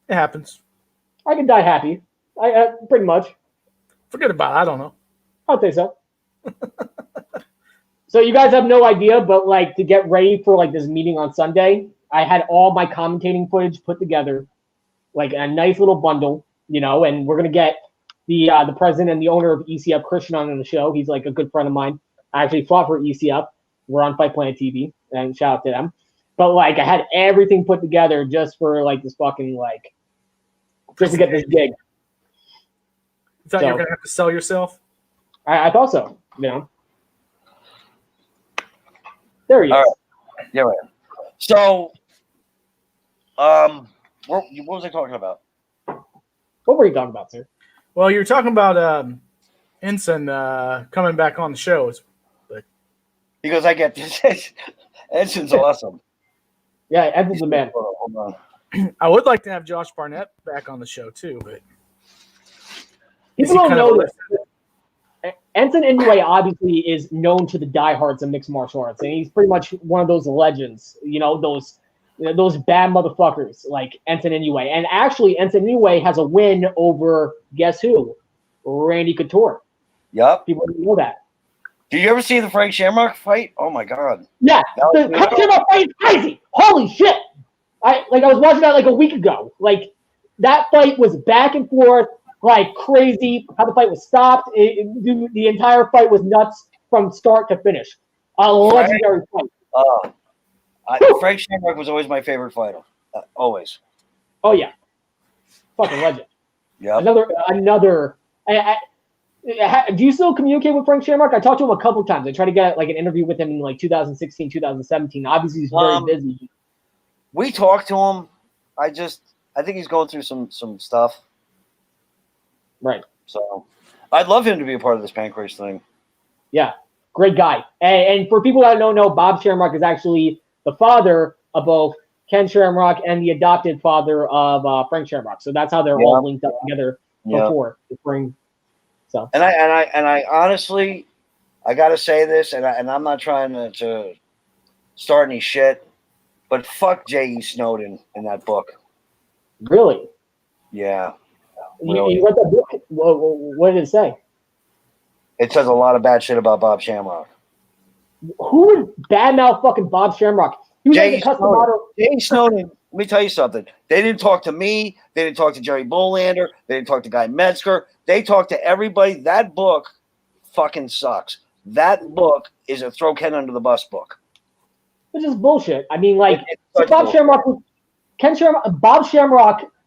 It happens. I can die happy. I pretty much. Forget about it. I don't know. I'll say so. So you guys have no idea, but like to get ready for like this meeting on Sunday, I had all my commentating footage put together, like a nice little bundle, and we're gonna get the president and the owner of ECF, Christian, on the show. He's like a good friend of mine. I actually fought for ECF. We're on Fight Planet TV, and shout out to them. But like, I had everything put together just for like this fucking like, just to get this gig. You thought you were gonna have to sell yourself? I thought so. You know. There he is. All right. Yeah, right. So, what was I talking about? What were you talking about, sir? Well, you were talking about Enson coming back on the show. Because I get this. Enson's awesome. Yeah, Enson's the man. Hold on. I would like to have Josh Barnett back on the show too, but people don't know this. Enson Inoue obviously is known to the diehards of mixed martial arts, and he's pretty much one of those legends. You know, those bad motherfuckers like Enson Inoue. And actually, Enson Inoue has a win over guess who? Randy Couture. Yep. People didn't know that. Did you ever see the Frank Shamrock fight? Oh my god. Yeah, the Frank Shamrock fight is crazy. Holy shit! I was watching that like a week ago. Like that fight was back and forth like crazy. How the fight was stopped. The entire fight was nuts from start to finish. A legendary fight. Frank Shamrock was always my favorite fighter. Always. Oh yeah, fucking legend. Yeah. Another. Do you still communicate with Frank Shamrock? I talked to him a couple times. I tried to get like an interview with him in like 2016, 2017. Obviously, he's very busy. We talked to him. I think he's going through some stuff. Right. So I'd love him to be a part of this Pancrase thing. Yeah, great guy. And for people that don't know, Bob Shamrock is actually the father of both Ken Shamrock and the adopted father of Frank Shamrock. So that's how they're all linked up together before the spring. So and I honestly, I gotta say this, and I'm not trying to start any shit, but fuck J.E. Snowden in that book. Really? Yeah. Really. You read that book? What did it say? It says a lot of bad shit about Bob Shamrock. Who would badmouth fucking Bob Shamrock? He was like a custom model. J.E. Snowden. Let me tell you something. They didn't talk to me. They didn't talk to Jerry Bolander. They didn't talk to Guy Metzger. They talked to everybody. That book fucking sucks. That book is a throw Ken under the bus book. Which is bullshit. I mean, like, Bob Shamrock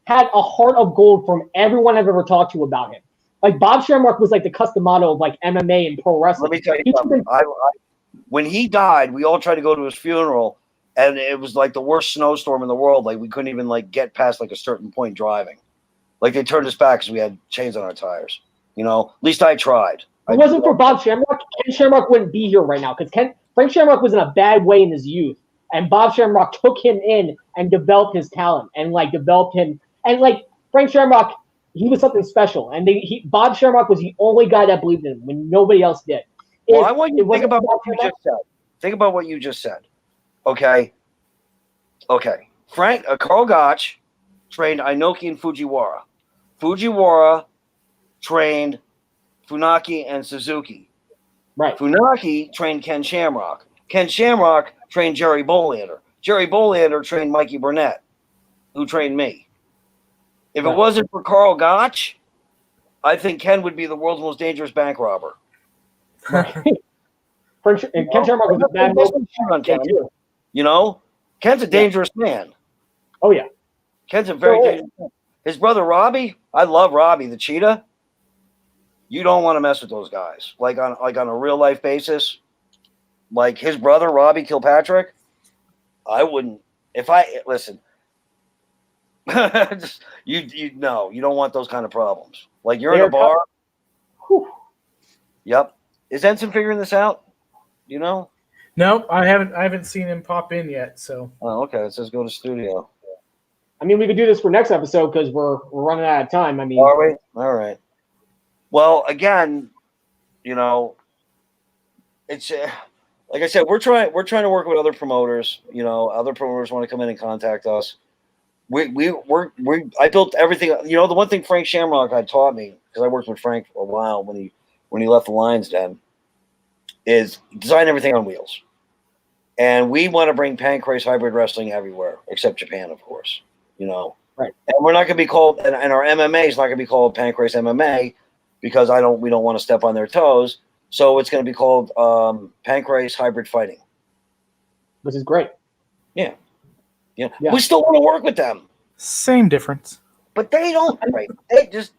had a heart of gold from everyone I've ever talked to about him. Like, Bob Shamrock was like the custom model of like MMA and pro wrestling. Let me tell you something. When he died, we all tried to go to his funeral, and it was like the worst snowstorm in the world. Like, we couldn't even like get past like a certain point driving. Like, they turned us back because we had chains on our tires. You know, at least I tried. If it wasn't for Bob Shamrock, Ken Shamrock wouldn't be here right now because Frank Shamrock was in a bad way in his youth, and Bob Shamrock took him in and developed his talent and like developed him. And like Frank Shamrock, he was something special, and Bob Shamrock was the only guy that believed in him when nobody else did. Well, I want you to think about what you just said. Think about what you just said. Okay. Carl Gotch trained Inoki and Fujiwara. Fujiwara trained Funaki and Suzuki. Right. Funaki trained Ken Shamrock. Ken Shamrock trained Jerry Bolander. Jerry Bolander trained Mikey Burnett, who trained me. If it wasn't for Carl Gotch, I think Ken would be the world's most dangerous bank robber. Right. Ken Shamrock was a bad man. You know, Ken's a dangerous man. Oh yeah, Ken's a very dangerous man. His brother Robbie, I love Robbie the Cheetah. You don't want to mess with those guys, like on a real life basis. Like his brother Robbie Kilpatrick, I wouldn't. If I listen, you don't want those kind of problems. Like you're in a bar. Yep. Is Enson figuring this out? You know? No, I haven't seen him pop in yet. So. Oh, okay. It says go to studio. I mean, we could do this for next episode because we're running out of time. I mean, are we? All right. Well, again, you know, it's like I said, we're trying to work with other promoters. You know, other promoters want to come in and contact us. I built everything. You know, the one thing Frank Shamrock had taught me, because I worked with Frank for a while when he left the Lions Den, is design everything on wheels. And we want to bring Pancrase Hybrid Wrestling everywhere, except Japan, of course. You know, right? And we're not going to be called, and our MMA is not going to be called Pancrase MMA. because we don't want to step on their toes. So it's going to be called Pancrase Hybrid Fighting. Which is great. Yeah. We still want to work with them. Same difference. But they don't. Right? They just.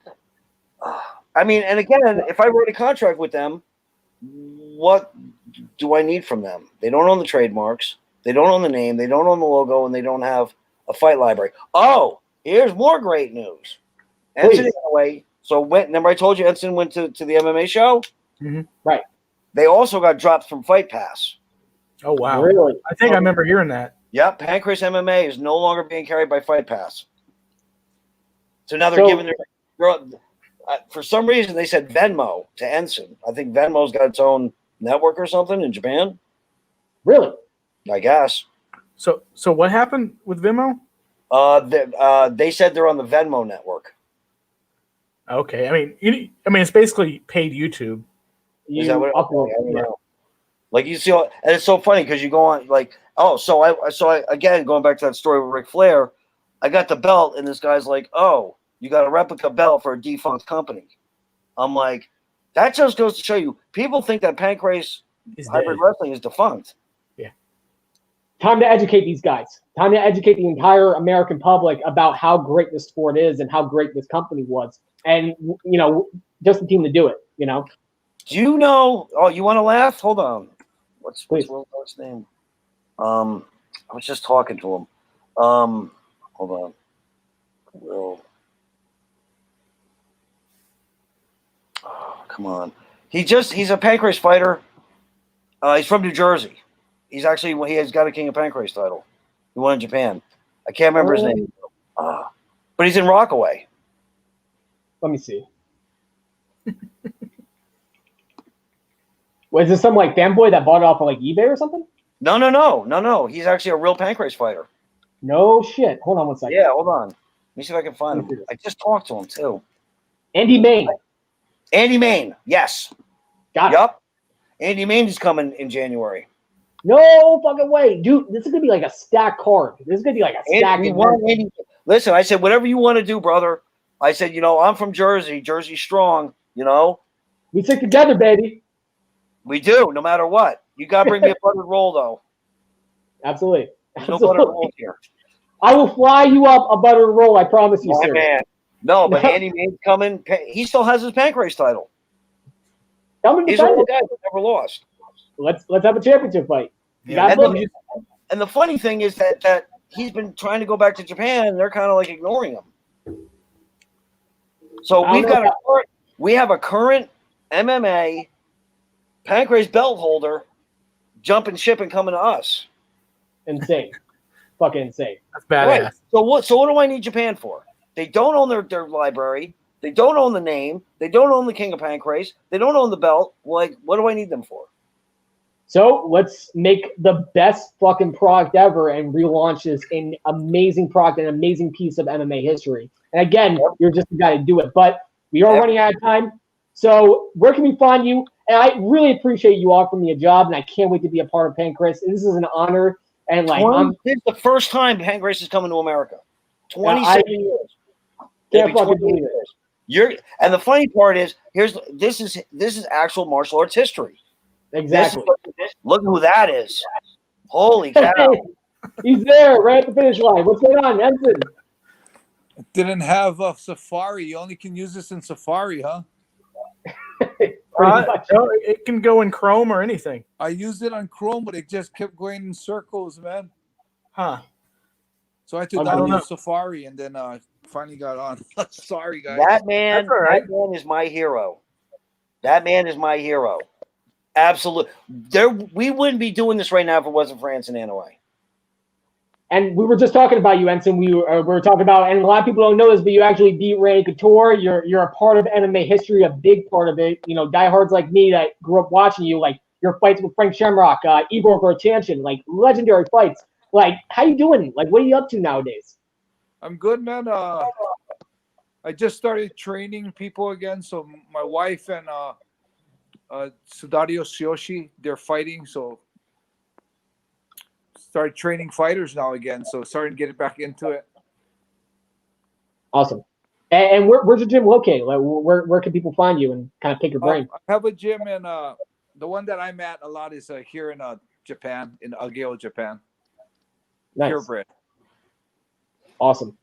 I mean, and again, if I wrote a contract with them, what do I need from them? They don't own the trademarks. They don't own the name. They don't own the logo, and they don't have a fight library. Oh, here's more great news. Enson Inoue. So remember I told you Enson went to the MMA show? Mm-hmm. Right. They also got dropped from Fight Pass. Oh, wow. Really? I think I remember hearing that. Yep. Pancrase MMA is no longer being carried by Fight Pass. So now they're giving their for some reason, they said Venmo to Enson. I think Venmo's got its own network or something in Japan. Really? I guess. So what happened with Venmo? They said they're on the Venmo network. Okay, I mean, it's basically paid YouTube. Is that what? I don't know. Like you see, and it's so funny because you go on like, so I again going back to that story with Ric Flair, I got the belt and this guy's like, oh, you got a replica belt for a defunct company. I'm like, that just goes to show you, people think that Pancrase Hybrid Wrestling is defunct. Yeah. Time to educate these guys. Time to educate the entire American public about how great this sport is and how great this company was. And, just the team to do it, Do you know? Oh, you want to laugh? Hold on. What's Will's name? I was just talking to him. Hold on. Will. Oh, come on. He's a Pancrase fighter. He's from New Jersey. He has got a King of Pancrase title. He won in Japan. I can't remember his name. But he's in Rockaway. Let me see. Was this some like fanboy that bought it off of like eBay or something? No. He's actually a real Pancrase fighter. No shit. Hold on one second. Yeah, hold on. Let me see if I can find him. I just talked to him too. Andy Main. Yes. Got it. Yup. Andy Main is coming in January. No fucking way. Dude, this is going to be like a stack card. This is going to be like a stack. Listen, I said, whatever you want to do, brother. I said, I'm from Jersey. Jersey's strong, We stick together, baby. We do, no matter what. You got to bring me a buttered roll, though. Absolutely. There's no buttered roll here. I will fly you up a buttered roll, I promise you, sir. Man. No, but Andy Main's coming. He still has his Pancrase title. He's the only guy who never lost. Let's have a championship fight. Yeah. And the funny thing is that he's been trying to go back to Japan, and they're kind of like ignoring him. So we have a current MMA Pancrase belt holder jumping ship and coming to us. Insane. Fucking insane. That's badass. Right. So what do I need Japan for? They don't own their library. They don't own the name. They don't own the King of Pancrase. They don't own the belt. Like, what do I need them for? So let's make the best fucking product ever and relaunch this an amazing product, an amazing piece of MMA history. And again, you're just the guy to do it. But we are running out of time. So where can we find you? And I really appreciate you offering me a job, and I can't wait to be a part of Pancrase. This is an honor. And this is the first time Pancrase is coming to America. 27 years. Can't fucking believe it. And the funny part is, this is actual martial arts history. Exactly. Look who that is. Holy cow. He's there, right at the finish line. What's going on, Enson? Didn't have a Safari. You only can use this in Safari, huh? No, it can go in Chrome or anything. I used it on Chrome, but it just kept going in circles, man. Huh. So I had to download Safari, and then finally got on. Sorry, guys. That man is my hero. That man is my hero. Absolutely. We wouldn't be doing this right now if it wasn't for Enson Inoue. And we were just talking about you, Enson. We were talking about, and a lot of people don't know this, but you actually beat Randy Couture. You're a part of MMA history, a big part of it. Diehards like me that grew up watching you, like your fights with Frank Shamrock, Igor Gorchanchin, like legendary fights. Like, how you doing? Like, what are you up to nowadays? I'm good, man. I just started training people again. So my wife and Sudario Tsuyoshi, they're fighting. So started training fighters now again. So starting to get back into it. Awesome. And where's your gym located? Like, where can people find you and kind of pick your brain? I have a gym in the one that I'm at a lot is here in Japan, in Ageo, Japan. Nice. Purebred. Awesome.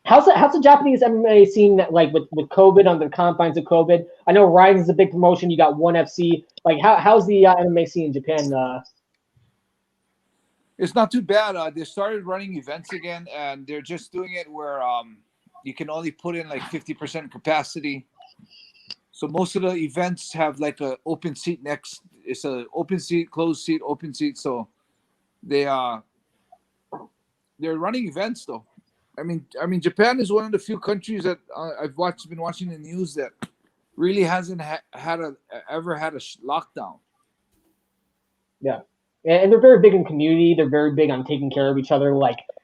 How's the Japanese MMA scene like with COVID, under the confines of COVID? I know Ryzen's a big promotion. You got ONE FC. Like how's the MMA scene in Japan? It's not too bad. They started running events again, and they're just doing it where you can only put in like 50% capacity. So most of the events have like a open seat next. It's a open seat, closed seat, open seat. So they're running events though. I mean, Japan is one of the few countries that I've been watching the news that really hasn't ever had a lockdown. Yeah, and they're very big in community. They're very big on taking care of each other.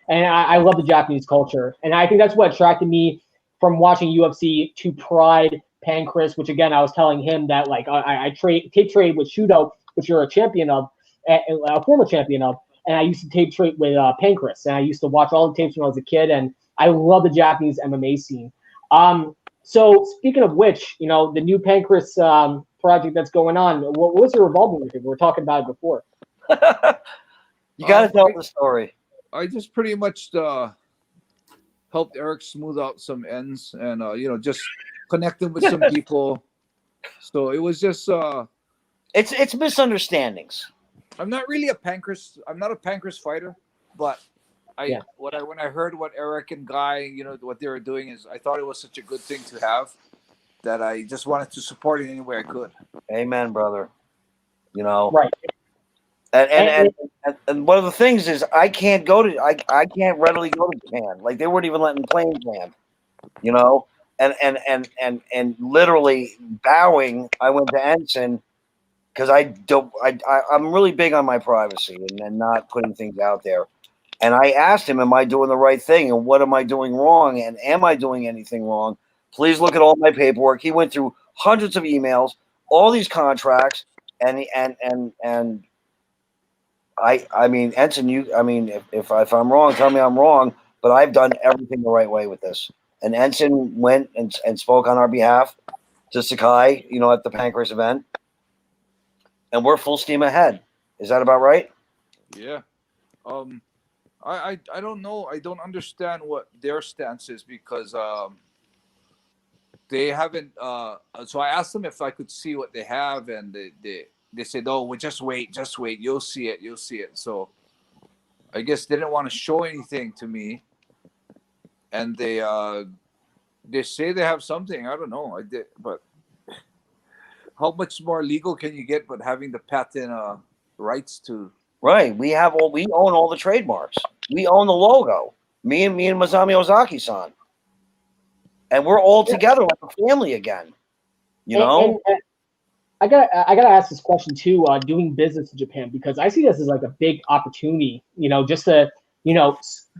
And I love the Japanese culture, and I think that's what attracted me from watching UFC to Pride, Pancrase, which again I was telling him that I tape trade with Shooto, which you're a champion of, a former champion of. And I used to tape trade with Pancrase, and I used to watch all the tapes when I was a kid, and I love the Japanese MMA scene. So speaking of which, the new Pancrase project that's going on, what was your involvement with it? We were talking about it before. You got to tell the story. I just pretty much helped Eric smooth out some ends and, just connect him with some people. So it was just... It's misunderstandings. I'm not really a Pancrase. I'm not a Pancrase fighter, but when I heard what Eric and Guy, what they were doing is, I thought it was such a good thing to have that I just wanted to support it any way I could. Amen, brother. Right. And one of the things is I can't readily go to Japan. Like they weren't even letting planes land. And literally bowing, I went to Enson. Because I'm really big on my privacy and not putting things out there. And I asked him, am I doing the right thing? And what am I doing wrong? And am I doing anything wrong? Please look at all my paperwork. He went through hundreds of emails, all these contracts. And I mean, Enson, if I'm wrong, tell me I'm wrong. But I've done everything the right way with this. And Enson went and spoke on our behalf to Sakai, at the Pancrase event. And we're full steam ahead. Is that about right? Yeah. I don't know. I don't understand what their stance is because they haven't. So I asked them if I could see what they have, and they said, "Oh, well, just wait. You'll see it." So I guess they didn't want to show anything to me, and they say they have something. I don't know. But. How much more legal can you get but having the patent rights to? Right. We own all the trademarks. We own the logo. Me and Masami Ozaki-san. And we're all together like a family again. And I gotta ask this question too, doing business in Japan, because I see this as like a big opportunity, just to,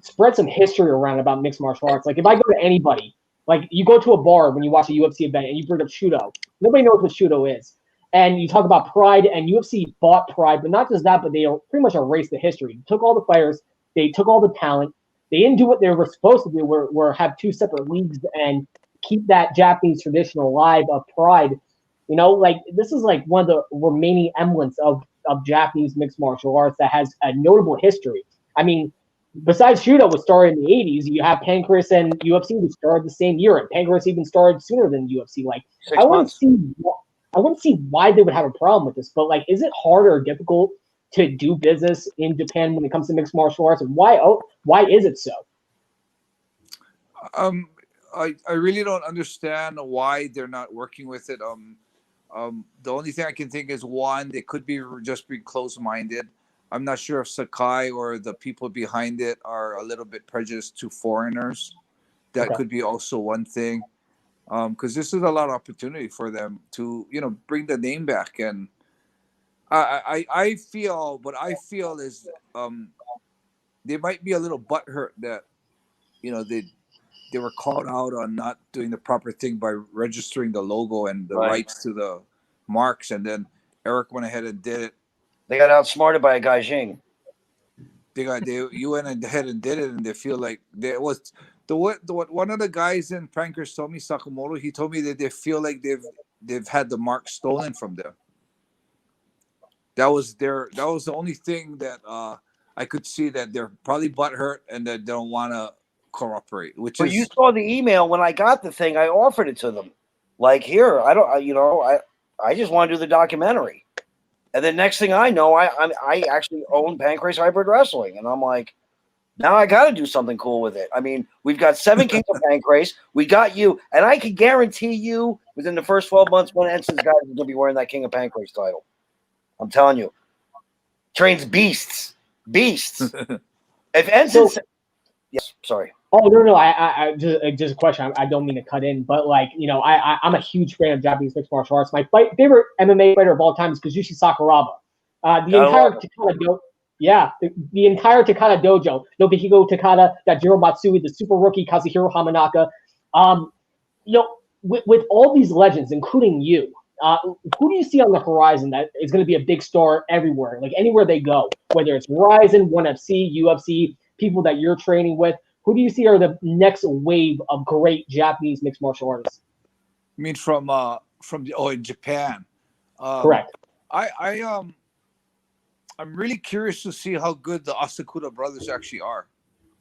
spread some history around about mixed martial arts. Like if I go to anybody, like you go to a bar when you watch a UFC event and you bring up Shooto. Nobody knows what Shooto is. And you talk about Pride, and UFC bought Pride, but not just that, but they pretty much erased the history. They took all the fighters, they took all the talent. They didn't do what they were supposed to do, where have two separate leagues and keep that Japanese tradition alive of Pride. This is like one of the remaining emblems of Japanese mixed martial arts that has a notable history. I mean, besides Shooto was started in the 80s, you have Pancrase and UFC who started the same year, and Pancrase even started sooner than UFC. I wouldn't see why they would have a problem with this, but is it hard or difficult to do business in Japan when it comes to mixed martial arts, and why is it so? I really don't understand why they're not working with it. The only thing I can think is one, they could be just being close-minded. I'm not sure if Sakai or the people behind it are a little bit prejudiced to foreigners. That could be also one thing, because this is a lot of opportunity for them to, bring the name back. And I feel is they might be a little butthurt that, they were called out on not doing the proper thing by registering the logo and the rights to the marks, and then Eric went ahead and did it. They got outsmarted by a guy Jing. You went ahead and did it, and they feel like what one of the guys in Pancrase told me, Sakamoto, he told me that they feel like they've had the mark stolen from them. That was the only thing that I could see, that they're probably butthurt and that they don't want to cooperate. But you saw the email when I got the thing. I offered it to them, like, here, I just want to do the documentary. And then next thing I know, I actually own Pancrase Hybrid Wrestling, and I'm like, now I got to do something cool with it. I mean, we've got 7 Kings of Pancrase. We got you, and I can guarantee you, within the first 12 months, one of Enson's guys is going to be wearing that King of Pancrase title. I'm telling you, trains beasts. If Enson, yes, sorry. Oh no! I just a question. I don't mean to cut in, but like, I'm a huge fan of Japanese mixed martial arts. My favorite MMA fighter of all time is Kazushi Sakuraba. The entire Takada dojo, Nobuhiko Takada, Dajiro Matsui, the super rookie Kazuhiro Hamanaka. With all these legends, including you, who do you see on the horizon that is going to be a big star everywhere, like anywhere they go, whether it's Rizin, ONE FC, UFC, people that you're training with? Who do you see are the next wave of great Japanese mixed martial artists? I mean, in Japan. Correct. I'm really curious to see how good the Asakura brothers actually are.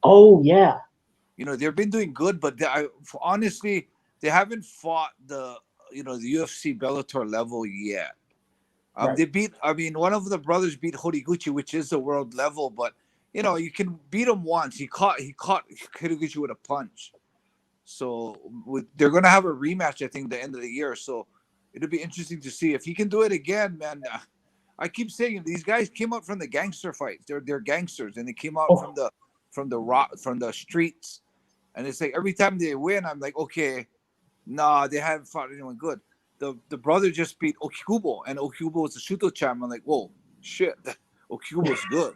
Oh yeah. They've been doing good, but honestly, they haven't fought the UFC Bellator level yet. Right. One of the brothers beat Horiguchi, which is the world level, but you can beat him once. He caught Horiguchi with a punch. So they're going to have a rematch, I think, the end of the year. So it'll be interesting to see if he can do it again, man. I keep saying these guys came out from the gangster fights. They're gangsters, and they came out from the streets. And it's like every time they win, I'm like, okay, nah, they haven't fought anyone good. The brother just beat Okikubo, and Okikubo was a Shooto champ. I'm like, whoa, shit, Okikubo's good.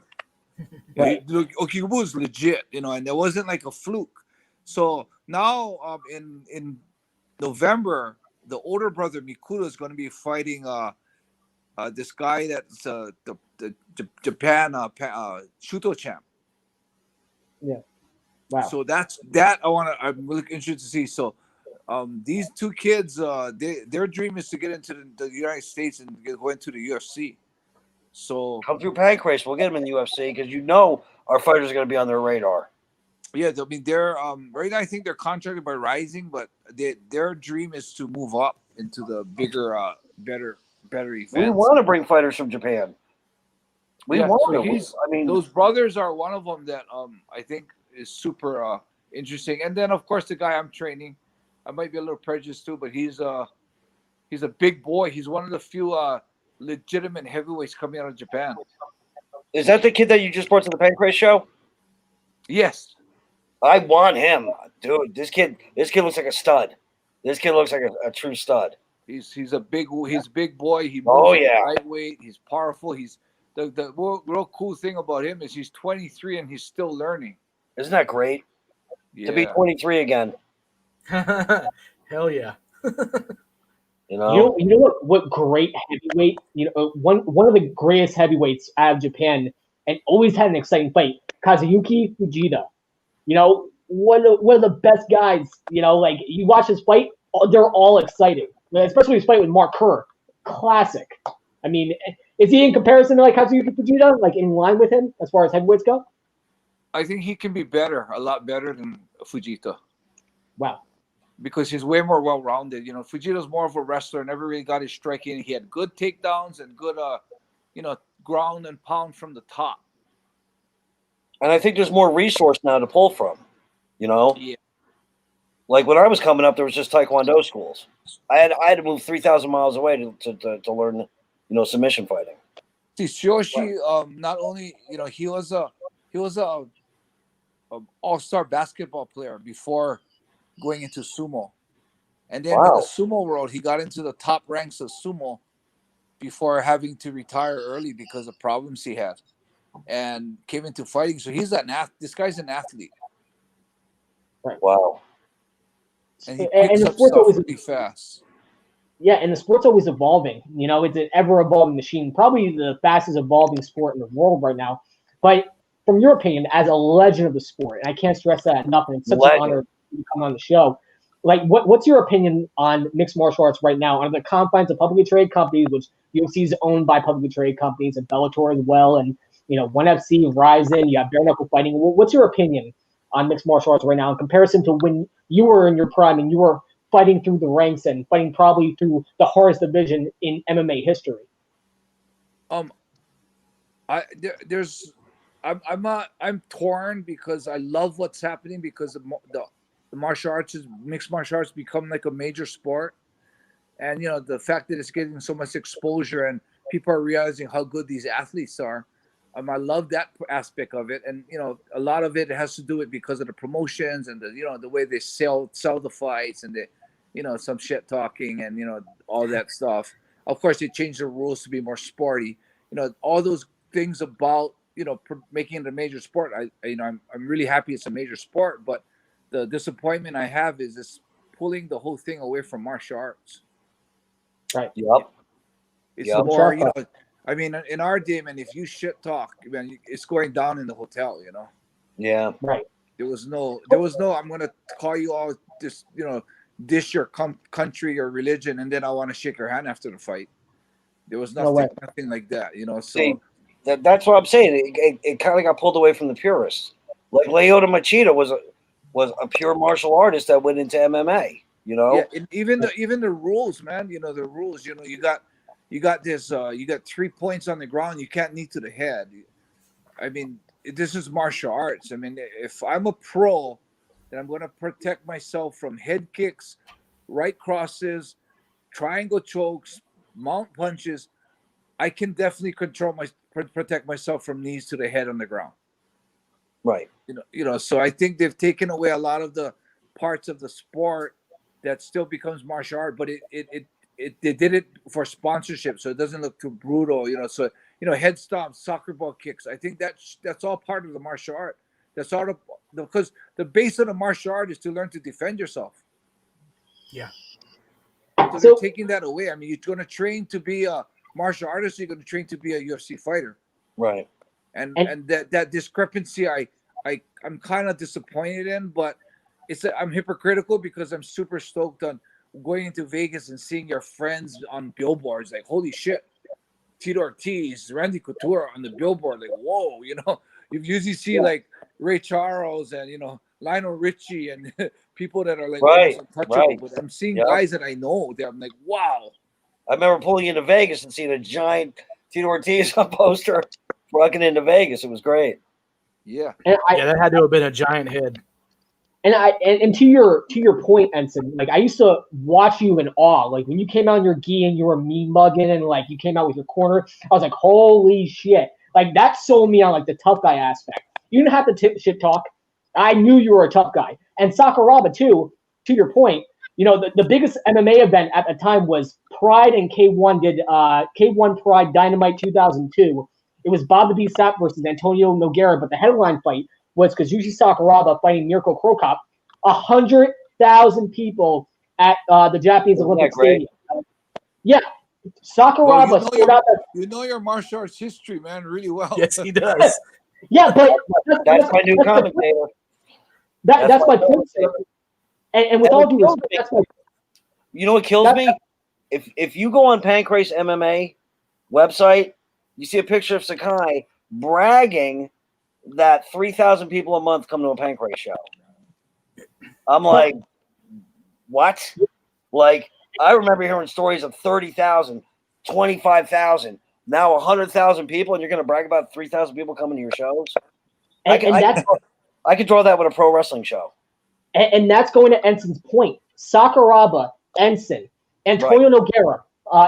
Right. Okikubo is legit, and there wasn't like a fluke. So now, in November, the older brother Mikuta is going to be fighting this guy that's the Japan Shooto champ. Yeah. Wow. So I'm really interested to see. So these two kids, their dream is to get into the United States and go into the UFC. So come through Pancrase, we'll get them in the UFC, because our fighters are going to be on their radar. Yeah, I mean, they're right now I think they're contracted by Rising, but their dream is to move up into the bigger, better events. We want to bring fighters from Japan. Those brothers are one of them that I think is super interesting. And then of course the guy I'm training, I might be a little prejudiced too, but he's a big boy. He's one of the few legitimate heavyweights coming out of Japan. Is that the kid that you just brought to the Pancrase show? Yes. I want him, dude. This kid looks like a stud. This kid looks like a true stud. He's a big boy. He moves lightweight. He's powerful. He's the real cool thing about him is he's 23 and he's still learning. Isn't that great? Yeah. To be 23 again. Hell yeah. You know what great heavyweight, one of the greatest heavyweights out of Japan and always had an exciting fight, Kazuyuki Fujita. One of the best guys, like you watch his fight, they're all exciting. Especially his fight with Mark Kerr. Classic. I mean, is he in comparison to like Kazuyuki Fujita, like in line with him as far as heavyweights go? I think he can be a lot better than Fujita. Wow. Because he's way more well-rounded. Fujita's more of a wrestler, never really got his striking. He had good takedowns and good, ground and pound from the top. And I think there's more resource now to pull from, Yeah. Like when I was coming up, there was just Taekwondo schools. I had to move 3,000 miles away to learn, submission fighting. See, Shoshi, not only, he was a all-star basketball player before going into sumo. And then in the sumo world, he got into the top ranks of sumo before having to retire early because of problems he had, and came into fighting. So he's this guy's an athlete. Right. Wow. And he picks up stuff really fast. Yeah, and the sport's always evolving. It's an ever-evolving machine. Probably the fastest evolving sport in the world right now. But from your opinion, as a legend of the sport, and I can't stress that enough, and it's such an honor to come on the show. Like, what's your opinion on mixed martial arts right now under the confines of publicly traded companies, which UFC is owned by publicly traded companies, and Bellator as well, and ONE FC, Ryzen, you have bare knuckle fighting. What's your opinion on mixed martial arts right now in comparison to when you were in your prime and you were fighting through the ranks and fighting probably through the hardest division in MMA history? I'm torn because I love what's happening because the martial arts mixed martial arts become like a major sport, and the fact that it's getting so much exposure and people are realizing how good these athletes are. I love that aspect of it, and a lot of it has to do with because of the promotions and the way they sell the fights and some shit talking and all that stuff. Of course, they changed the rules to be more sporty. All those things about making it a major sport. I'm really happy it's a major sport, but the disappointment I have is this pulling the whole thing away from martial arts. Right. Yep. It's more in our day, man, if you shit talk, man, it's going down in the hotel, Yeah. Right. There was no I'm going to call you all this, dish your country or religion, and then I want to shake your hand after the fight. There was nothing like that, so. See, that's what I'm saying. It kind of got pulled away from the purists. Like Lyoto Machida was a pure martial artist that went into MMA, Yeah, and even the rules, man, the rules, you got this, you got 3 points on the ground. You can't knee to the head. I mean, this is martial arts. I mean, if I'm a pro, then I'm going to protect myself from head kicks, right crosses, triangle chokes, mount punches. I can definitely protect myself from knees to the head on the ground. Right. So I think they've taken away a lot of the parts of the sport that still becomes martial art, but they did it for sponsorship, so it doesn't look too brutal. So head stomps, soccer ball kicks. I think that's all part of the martial art. That's all because the base of the martial art is to learn to defend yourself. Yeah. So they're taking that away. I mean, you're going to train to be a martial artist. You're going to train to be a UFC fighter. Right. And that discrepancy, I'm kind of disappointed in, but I'm hypocritical because I'm super stoked on going into Vegas and seeing your friends on billboards. Like, holy shit, Tito Ortiz, Randy Couture on the billboard. Like, whoa, you usually see like Ray Charles and Lionel Richie and people that are like untouchable. Right. But I'm seeing guys that I know that I'm like, wow. I remember pulling into Vegas and seeing a giant Tito Ortiz poster rocking into Vegas. It was great. Yeah. That had to have been a giant head. And to your point, Enson, like I used to watch you in awe. Like when you came out in your gi and you were mean mugging and like you came out with your corner, I was like, holy shit. Like that sold me on like the tough guy aspect. You didn't have to shit talk. I knew you were a tough guy. And Sakuraba too, to your point, the biggest MMA event at the time was Pride, and K1 did K1 Pride Dynamite 2002. It was Bob the Beast Sapp versus Antonio Nogueira, but the headline fight was Kazushi Sakuraba fighting Mirko Cro Cop. 100,000 people at the Japanese Olympic Stadium. Yeah, Sakuraba. Well, your martial arts history, man, really well. Yes, he does. Yeah, but that's my new commentator. That's my point, sir. And with all due respect, that's my. You know what kills me? If you go on Pancrase MMA website, you see a picture of Sakai bragging that 3,000 people a month come to a Pancrase show. I'm like, what? Like, I remember hearing stories of 30,000, 25,000, now 100,000 people, and you're going to brag about 3,000 people coming to your shows? I could draw that with a pro wrestling show. And that's going to Enson's point. Sakuraba, Enson, Antonio Nogueira,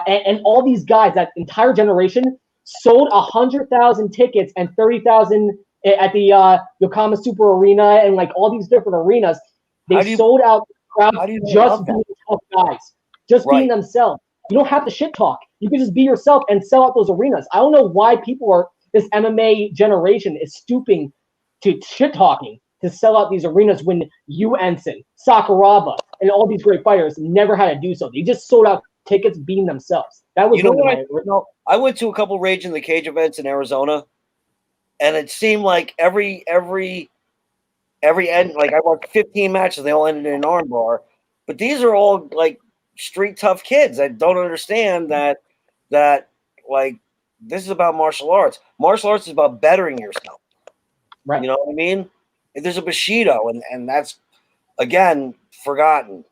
and all these guys, that entire generation, sold 100,000 tickets and 30,000 at the Yokohama Super Arena and like all these different arenas. They sold out crowds just being tough guys, just being themselves. You don't have to shit talk. You can just be yourself and sell out those arenas. I don't know why this MMA generation is stooping to shit talking to sell out these arenas when you, Enson, Sakuraba, and all these great fighters never had to do so. They just sold out tickets being themselves. That was I went to a couple Rage in the Cage events in Arizona, and it seemed like every end, like I watched 15 matches, they all ended in an armbar. But these are all like street tough kids. I don't understand that like this is about martial arts. Martial arts is about bettering yourself. Right. You know what I mean? There's a Bushido, and that's again forgotten.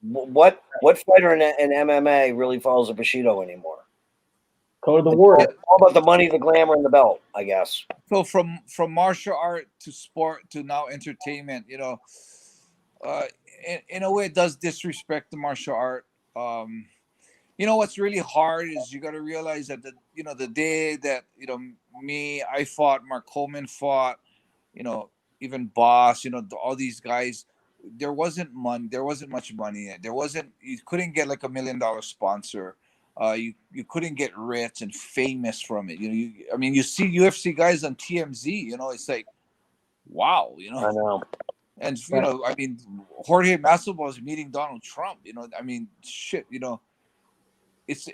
What fighter in MMA really follows a Bushido anymore? Code of the Warrior. It's all about the money, the glamour, and the belt, I guess. So from martial art to sport to now entertainment, you know, in a way, it does disrespect the martial art. You know, what's really hard is you got to realize that the day that I fought, Mark Coleman fought, even Boss, all these guys, there wasn't much money. You couldn't get like $1 million sponsor. You couldn't get rich and famous from it. You see UFC guys on TMZ, it's like, wow, I know. And Jorge Masvidal is meeting Donald Trump. Shit. It's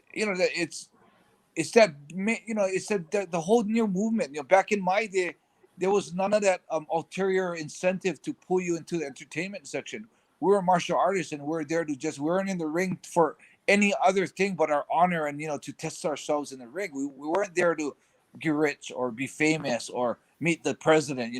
the whole new movement. Back in my day, there was none of that ulterior incentive to pull you into the entertainment section. We were martial artists, and we're there we weren't in the ring for any other thing but our honor and to test ourselves in the ring. We weren't there to get rich or be famous or meet the president.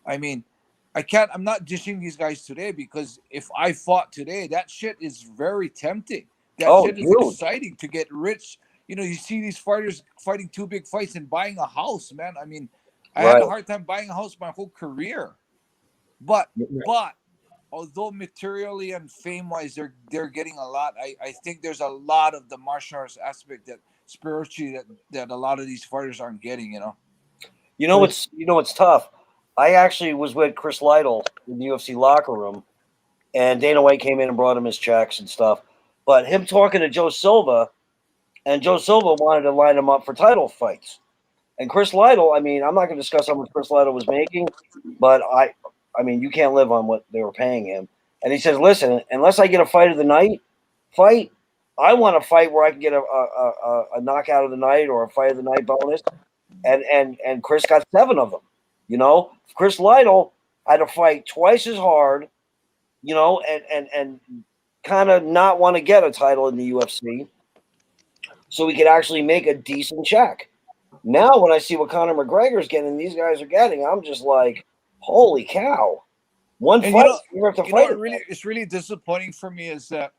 I'm not dishing these guys today, because if I fought today, that shit is very tempting. That shit is exciting to get rich. You see these fighters fighting 2 big fights and buying a house, man. I had a hard time buying a house my whole career. But although materially and fame-wise they're getting a lot, I think there's a lot of the martial arts aspect that spiritually that a lot of these fighters aren't getting, What's tough? I actually was with Chris Lytle in the UFC locker room, and Dana White came in and brought him his checks and stuff. But him talking to Joe Silva, and Joe Silva wanted to line him up for title fights. And Chris Lytle, I'm not going to discuss how much Chris Lytle was making, but you can't live on what they were paying him. And he says, listen, unless I get a fight of the night fight, I want a fight where I can get a knockout of the night or a fight of the night bonus. And Chris got 7 of them. Chris Lytle had to fight twice as hard, and kind of not want to get a title in the UFC so he could actually make a decent check. Now, when I see what Conor McGregor's getting, these guys are getting, I'm just like, holy cow! One fight, you have to fight. It's really disappointing for me is that,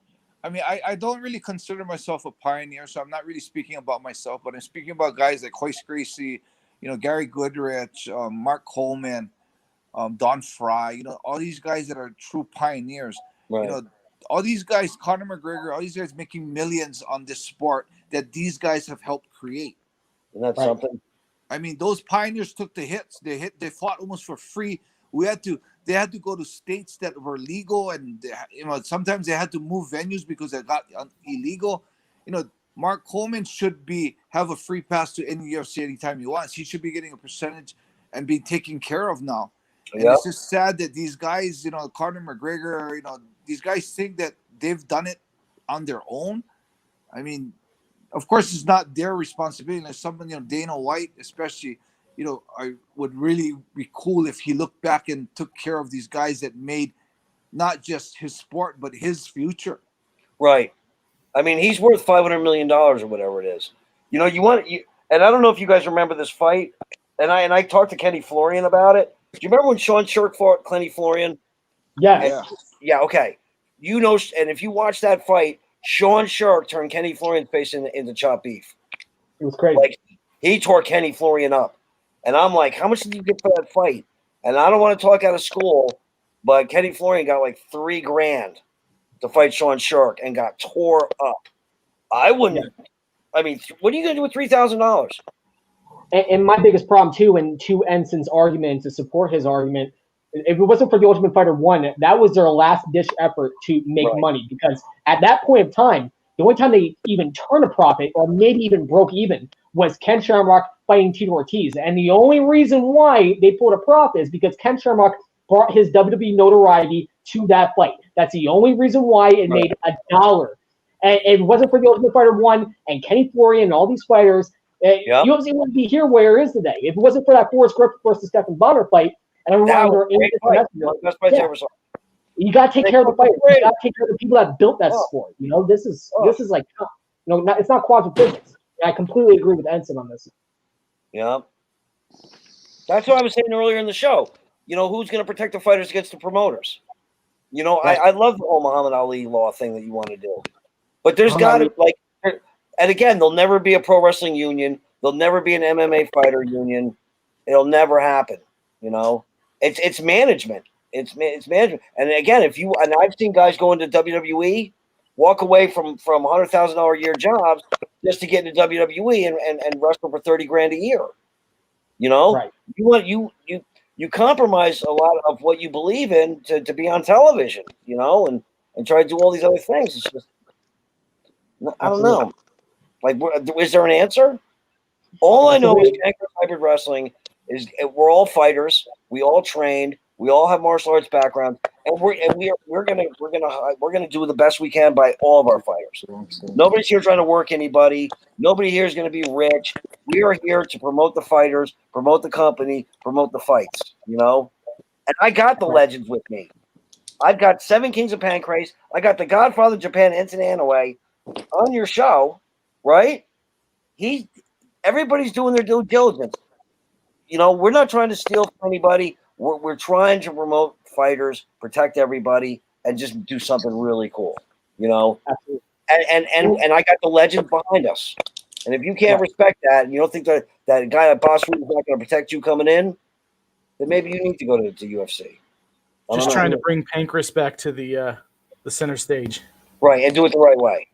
I don't really consider myself a pioneer, so I'm not really speaking about myself, but I'm speaking about guys like Royce Gracie, Gary Goodrich, Mark Coleman, Don Fry, all these guys that are true pioneers. Right. All these guys, Conor McGregor, all these guys making millions on this sport that these guys have helped create. Isn't that something? Those pioneers took the hits. They fought almost for free. They had to go to states that were legal, and sometimes they had to move venues because they got illegal. Mark Coleman should have a free pass to any UFC anytime he wants. He should be getting a percentage and being taken care of now. And it's just sad that these guys, Conor McGregor, these guys think that they've done it on their own. Of course, it's not their responsibility. Like someone, Dana White, especially, I would really be cool if he looked back and took care of these guys that made not just his sport, but his future. Right. He's worth $500 million or whatever it is. And I don't know if you guys remember this fight, and I talked to Kenny Florian about it. Do you remember when Sean Shirk fought Kenny Florian? Yeah. Yeah, okay. And if you watch that fight, Sean Shirk turned Kenny Florian's face into chopped beef. It was crazy. Like, he tore Kenny Florian up. And I'm like, how much did you get for that fight? And I don't want to talk out of school, but Kenny Florian got like $3,000 to fight Sean Shirk and got tore up. I wouldn't. What are you going to do with $3,000? And my biggest problem, too, and to Enson's argument, to support his argument, if it wasn't for the Ultimate Fighter 1, that was their last-ditch effort to make money. Because at that point of time, the only time they even turned a profit or maybe even broke even was Ken Shamrock fighting Tito Ortiz. And the only reason why they pulled a profit is because Ken Shamrock brought his WWE notoriety to that fight. That's the only reason why it made $1. And if it wasn't for the Ultimate Fighter 1 and Kenny Florian and all these fighters, Yep. UFC wouldn't be here where it is today if it wasn't for that Forrest Griffin versus Stephen Bonner fight. And everyone That was under a great fight. One of the best fights I ever saw. You got to take care of the fighters. You got to take care of the people that built that sport. You know, this is like, it's not quantum physics. I completely agree with Enson on this. Yeah. That's what I was saying earlier in the show. You know, who's going to protect the fighters against the promoters? You know, right. I love the whole Muhammad Ali law thing that you want to do. But there's got to, like, and again, there'll never be a pro wrestling union. There'll never be an MMA fighter union. It'll never happen. You know, it's management. It's management. And again, and I've seen guys go into WWE, walk away from $100,000 a year jobs just to get into WWE and wrestle for $30,000 a year. You know, right. You compromise a lot of what you believe in to be on television, you know, and try to do all these other things. It's just, I don't know. Like, is there an answer? All I know is Pancrase Hybrid Wrestling is we're all fighters. We all trained. We all have martial arts backgrounds, and we're gonna do the best we can by all of our fighters. Nobody's here trying to work anybody. Nobody here is going to be rich. We are here to promote the fighters, promote the company, promote the fights. You know, and I got the legends with me. I've got 7 Kings of Pancrase. I got the Godfather of Japan, Enson Inoue, on your show, right? Everybody's doing their due diligence. You know, we're not trying to steal from anybody. We're trying to promote fighters, protect everybody, and just do something really cool. You know, and I got the legend behind us. And if you can't respect that, and you don't think that guy at Boss Room is not going to protect you coming in, then maybe you need to go to UFC. Just trying to bring Pancrase back to the center stage, right, and do it the right way.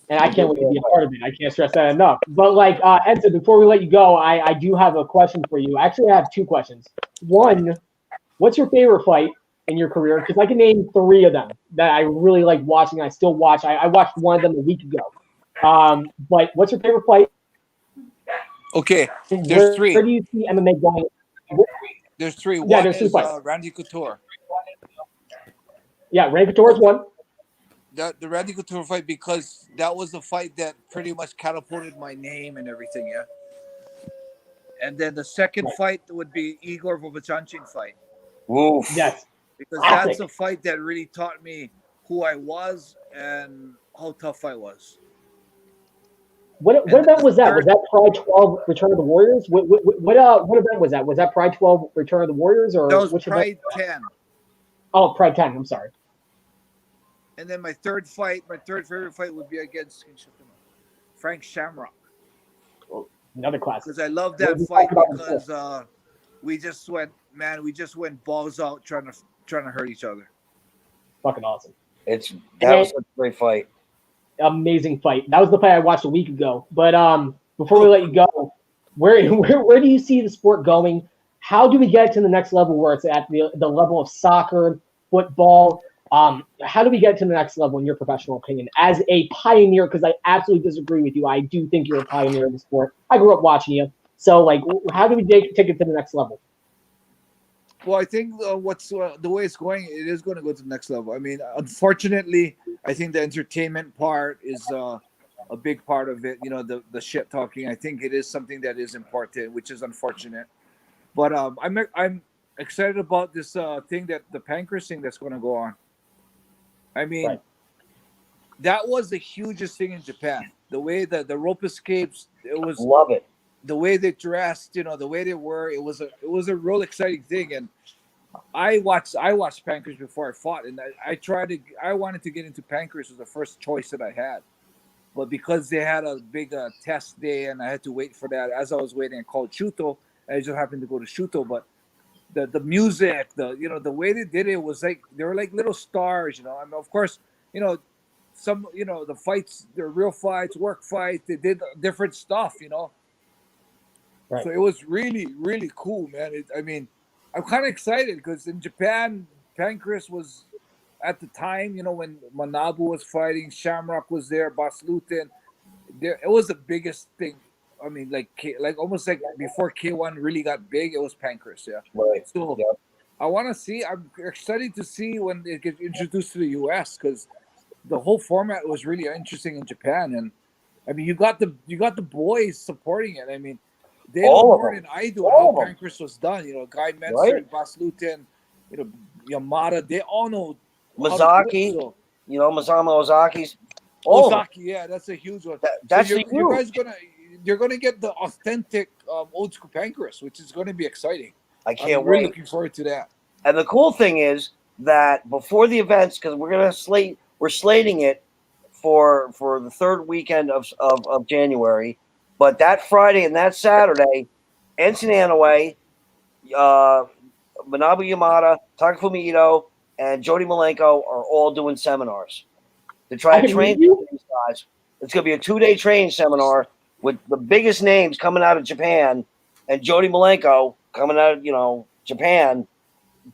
And I can't wait to be a part of it. I can't stress that enough. But like, Enson, before we let you go, I do have a question for you. Actually, I have 2 questions. One, what's your favorite fight in your career? Because I can name 3 of them that I really like watching. I still watch. I watched one of them a week ago. But what's your favorite fight? Okay, there's 3. Where do you see MMA going? There's 3. Yeah, One there's 2 is fights. Randy Couture. Yeah, Randy Couture is one. The Randy Couture fight, because that was the fight that pretty much catapulted my name and everything, yeah. And then the second fight would be Igor Vovchanchin fight. Oof. Yes. Because that's a fight that really taught me who I was and how tough I was. What event was that? Was that Pride 12 Return of the Warriors? What event was that? Was that Pride 12 Return of the Warriors, or that was which Pride event? 10? Oh, Pride 10. I'm sorry. And then my third favorite fight would be against Frank Shamrock. Another classic. Because I love that fight because we just went balls out trying to hurt each other. Fucking awesome. That was a great fight. Amazing fight. That was the fight I watched a week ago. But before we let you go, where do you see the sport going? How do we get to the next level where it's at the level of soccer, football? How do we get to the next level in your professional opinion as a pioneer? Because I absolutely disagree with you. I do think you're a pioneer in the sport. I grew up watching you. So, like, how do we take it to the next level? Well, I think the way it's going, it is going to go to the next level. I mean, unfortunately, I think the entertainment part is a big part of it. You know, the shit talking. I think it is something that is important, which is unfortunate. But I'm excited about this thing that the Pancrase thing that's going to go on. I mean, that was the hugest thing in Japan. The way that the rope escapes, love it. The way they dressed, you know, the way they were, it was a real exciting thing. And I watched Pancrase before I fought, and I wanted to get into Pancrase was the first choice that I had. But because they had a big test day and I had to wait for that, as I was waiting, I called Shooto. I just happened to go to Shooto, but the music, the way they did it was like they were like little stars, you know. I mean, of course, you know, some, you know, the fights, they're real fights, work fights. They did different stuff, you know. Right. So it was really, really cool, man. I mean, I'm kind of excited because in Japan, Pancrase was at the time, you know, when Manabu was fighting, Shamrock was there, Bas Lutin. It was the biggest thing. I mean, like almost like before K1 really got big, it was Pancrase, yeah. Right. So I want to see. I'm excited to see when it gets introduced to the U.S. because the whole format was really interesting in Japan, and I mean, you got the boys supporting it. I mean, they All know of more them. than I do on All of how them. Pancrase was done. You know, Guy Menser, Right. Bas Luton, you know, Yamada, they all know how to do Mizaki, it, so. you know, Masama Ozaki's. All of them. Ozaki, yeah, that's a huge one. That's so the you huge. guys you're gonna get the authentic old school Pancrase, which is going to be exciting. I I'm can't really wait. looking forward to that. And the cool thing is that before the events, because we're slating it for the third weekend of January, but that Friday and that Saturday, Enson Inoue, Manabu Yamada, Takafumi Ito, and Jody Malenko are all doing seminars to try I to can train meet you? these guys. It's going to be a 2-day training seminar with the biggest names coming out of Japan, and Jody Malenko coming out of, you know, Japan,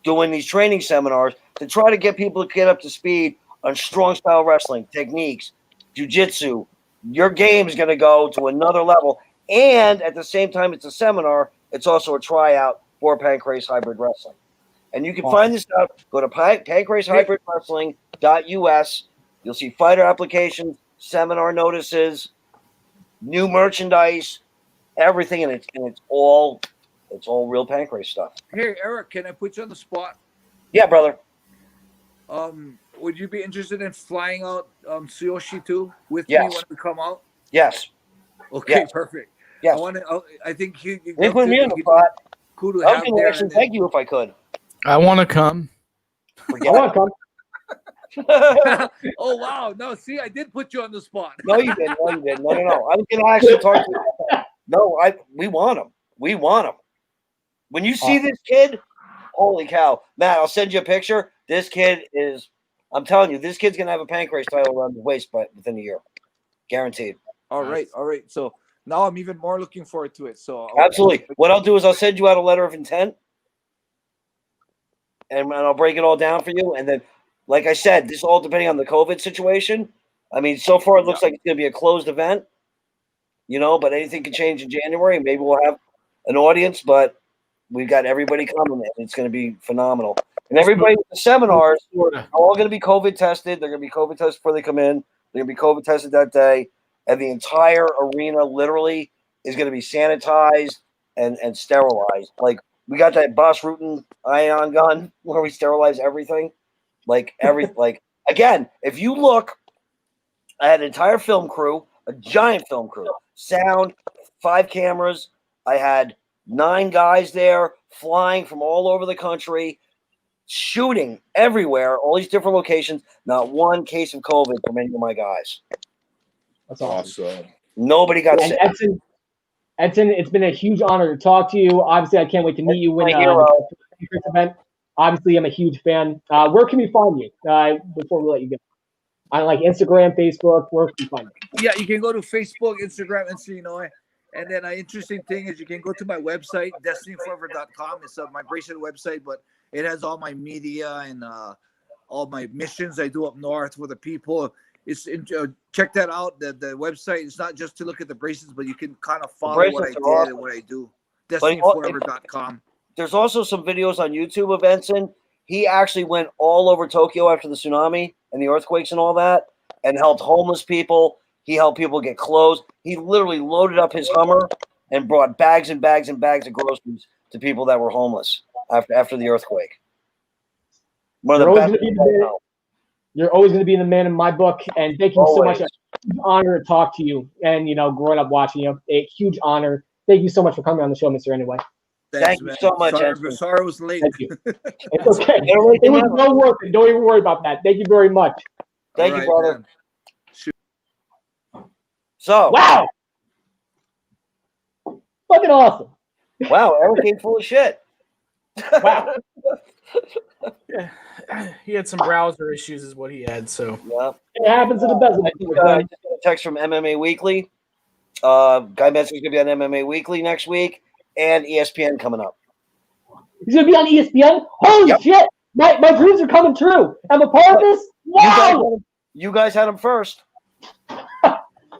doing these training seminars to try to get people to get up to speed on strong style wrestling techniques, jiu-jitsu. Your game is going to go to another level. And at the same time, it's a seminar. It's also a tryout for Pancrase Hybrid Wrestling. And you can find this out. Go to Pancrase Hybrid Wrestling U.S. You'll see fighter applications, seminar notices, new merchandise, everything. And it's all real Pancrase stuff. Hey, Eric, can I put you on the spot? Yeah, brother. Would you be interested in flying out Tsuyoshi too with Yes. me when we come out? Yes. Okay, Yes. Perfect. Yes. I think you They put me in the spot. cool to I was have going to there. actually And then, thank you if I could. I want to come. I Forget want to come. oh wow! No, see, I did put you on the spot. No, you didn't. No, you didn't. No. I was going to actually talk to you. No, we want him. We want him. When you see this kid, holy cow. Matt, I'll send you a picture. This kid is, I'm telling you, this kid's going to have a Pancrase title around his waist within a year. Guaranteed. All right. So now I'm even more looking forward to it. So Absolutely. What I'll do is I'll send you out a letter of intent, and I'll break it all down for you. And then, like I said, this is all depending on the COVID situation. I mean, so far it looks like it's going to be a closed event, you know, but anything can change in January. Maybe we'll have an audience, but we've got everybody coming in. It's going to be phenomenal. And everybody with the seminars are all going to be COVID tested. They're going to be COVID tested before they come in. They're going to be COVID tested that day. And the entire arena literally is going to be sanitized and sterilized. Like, we got that Boss Rutan ion gun where we sterilize everything. Like, again, if you look, I had an entire film crew, a giant film crew, sound, 5 cameras. I had 9 guys there flying from all over the country, shooting everywhere, all these different locations. Not one case of COVID from any of my guys. That's awesome. Nobody got sick. Enson, it's been a huge honor to talk to you. Obviously, I can't wait to meet you when the event. Obviously, I'm a huge fan. Where can we find you before we let you go? On like Instagram, Facebook, where can we find you? Yeah, you can go to Facebook, Instagram, Enson Inoue. And then an interesting thing is you can go to my website, destinyforever.com. It's my bracelet website, but it has all my media and all my missions I do up north for the people. Check that out. The website is not just to look at the bracelets, but you can kind of follow what I did awesome. and what I do. destinyforever.com. There's also some videos on YouTube of Enson. He actually went all over Tokyo after the tsunami and the earthquakes and all that, and helped homeless people. He helped people get clothes. He literally loaded up his Hummer and brought bags and bags and bags of groceries to people that were homeless after the earthquake. One of the best. You're always going to be the man in my book, and thank you so much. It's a huge honor to talk to you, and growing up watching you, a huge honor. Thank you so much for coming on the show, Mr. Inoue. Thank you so much. Sorry I was late. Thank you. It's okay. It was well worth it. Don't even worry about that. Thank you very much. Thank you, brother. So wow, fucking awesome. Wow, Eric ain't full of shit. Wow. Yeah. He had some browser issues, is what he had. So yeah, it happens to the best. I just got a text from MMA Weekly. Guy Metzger's gonna be on MMA Weekly next week, and ESPN coming up. He's gonna be on ESPN. Holy shit! My dreams are coming true. I'm a part of this. Wow! You guys had him first.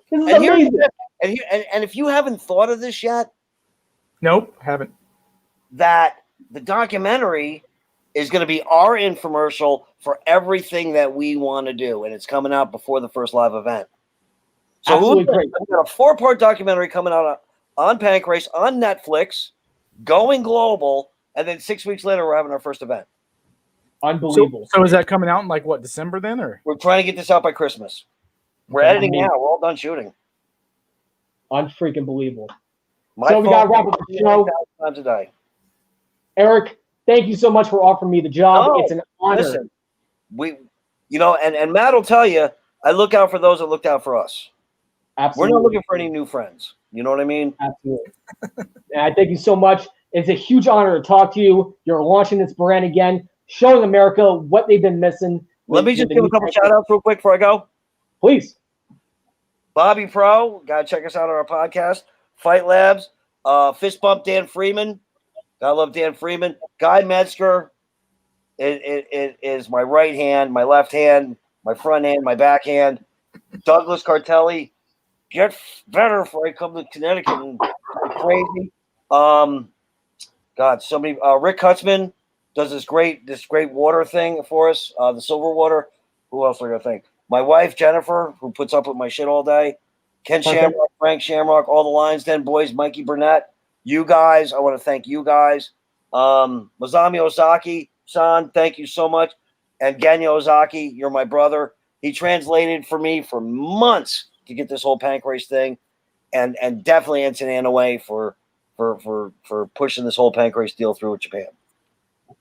This is amazing. And if you haven't thought of this yet, nope, haven't. That the documentary is going to be our infomercial for everything that we want to do, and it's coming out before the first live event. So Absolutely great. We've got a 4-part documentary coming out on Pancrase on Netflix, going global, and then 6 weeks later we're having our first event. Unbelievable. So is that coming out in like what, December then, or? We're trying to get this out by Christmas. We're Okay, editing now. We're all done shooting. Unfreaking believable. My So we got to wrap up the show. Times a day. Eric, thank you so much for offering me the job. No, it's an honor. Listen, and Matt will tell you, I look out for those that looked out for us. Absolutely. We're not looking for any new friends. You know what I mean? Absolutely. And I thank you so much. It's a huge honor to talk to you. You're launching this brand again, showing America what they've been missing. Let me just give a couple shout outs real quick before I go. Please. Bobby Pro, gotta check us out on our podcast. Fight Labs, Fist Bump Dan Freeman. Gotta love Dan Freeman. Guy Metzger is my right hand, my left hand, my front hand, my back hand. Douglas Cartelli, get better before I come to Connecticut and go crazy. Rick Kutzman does this great water thing for us, the silver water. Who else are I gonna think? My wife Jennifer, who puts up with my shit all day. Ken Shamrock, Frank Shamrock, all the Lions Den boys, Mikey Burnett. You guys, I want to thank you guys. Masami Ozaki-san, thank you so much. And Genya Ozaki, you're my brother. He translated for me for months to get this whole Pancrase thing, and definitely Enson Inoue for pushing this whole Pancrase deal through with Japan.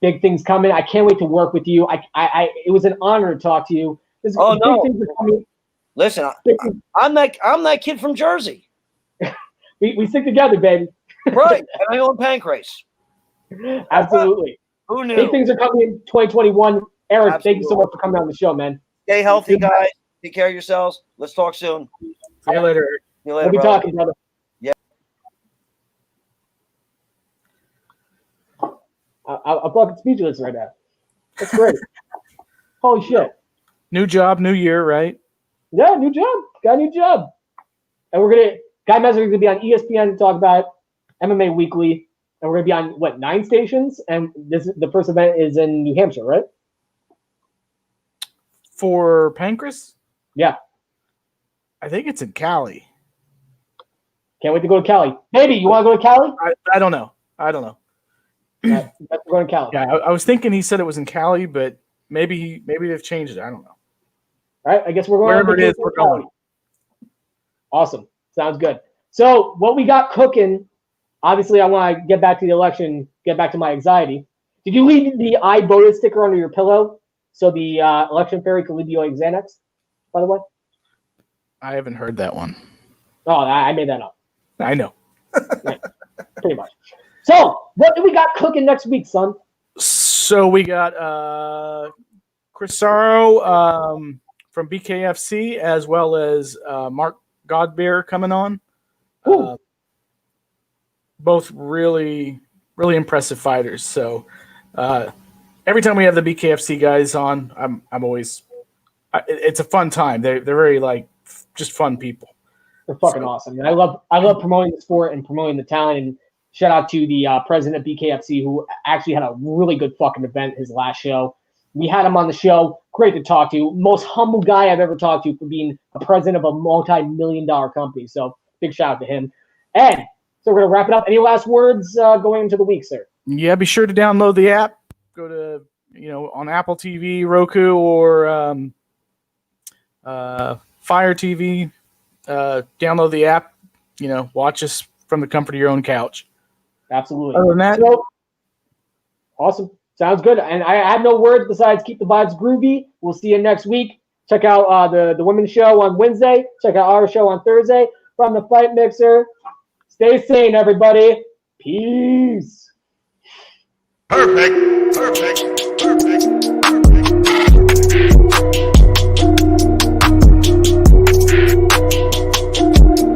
Big things coming. I can't wait to work with you. It was an honor to talk to you. Big things are coming. Listen, I'm that kid from Jersey. We stick together, baby. Right, and I own Pancrase. Absolutely. Who knew? Big things are coming in 2021. Eric, Absolutely. thank you so much for coming on the show, man. Stay healthy, guys. Take care of yourselves. Let's talk soon. See you later. See you later, We'll be talking, brother. Yeah. I'm fucking speechless right now. That's great. Holy shit. New job, new year, right? Yeah, new job. Got a new job. And Guy Metzger is going to be on ESPN to talk about MMA Weekly. And we're going to be on, 9 stations? And the first event is in New Hampshire, right? For Pancrase? Yeah. I think it's in Cali. Can't wait to go to Cali. Baby, you want to go to Cali? I don't know. Yeah, we're going to Cali. Yeah, I was thinking he said it was in Cali, but maybe they've changed it. I don't know. All right, I guess we're going wherever it is. We're going. Awesome, sounds good. So what we got cooking? Obviously, I want to get back to the election. Get back to my anxiety. Did you leave the I voted sticker under your pillow so the election fairy can leave you a Xanax? By the way, I haven't heard that one. Oh, I made that up. I know. Right. Pretty much. So, what do we got cooking next week, son? So we got Chris Sorrow from BKFC, as well as Mark Godbeer coming on. Both really, really impressive fighters. So every time we have the BKFC guys on, I'm always it's a fun time. They're very just fun people. They're fucking awesome. And I love promoting the sport and promoting the talent. And shout out to the president of BKFC, who actually had a really good fucking event his last show. We had him on the show. Great to talk to. Most humble guy I've ever talked to for being a president of a multi-million-dollar company. So big shout out to him. And so we're going to wrap it up. Any last words going into the week, sir? Yeah, be sure to download the app. Go to, on Apple TV, Roku, or Fire TV. Download the app. Watch us from the comfort of your own couch. Absolutely. Other than that, awesome. Sounds good. And I have no words besides keep the vibes groovy. We'll see you next week. Check out the women's show on Wednesday. Check out our show on Thursday from the Fight Mixer. Stay sane, everybody. Peace. Perfect.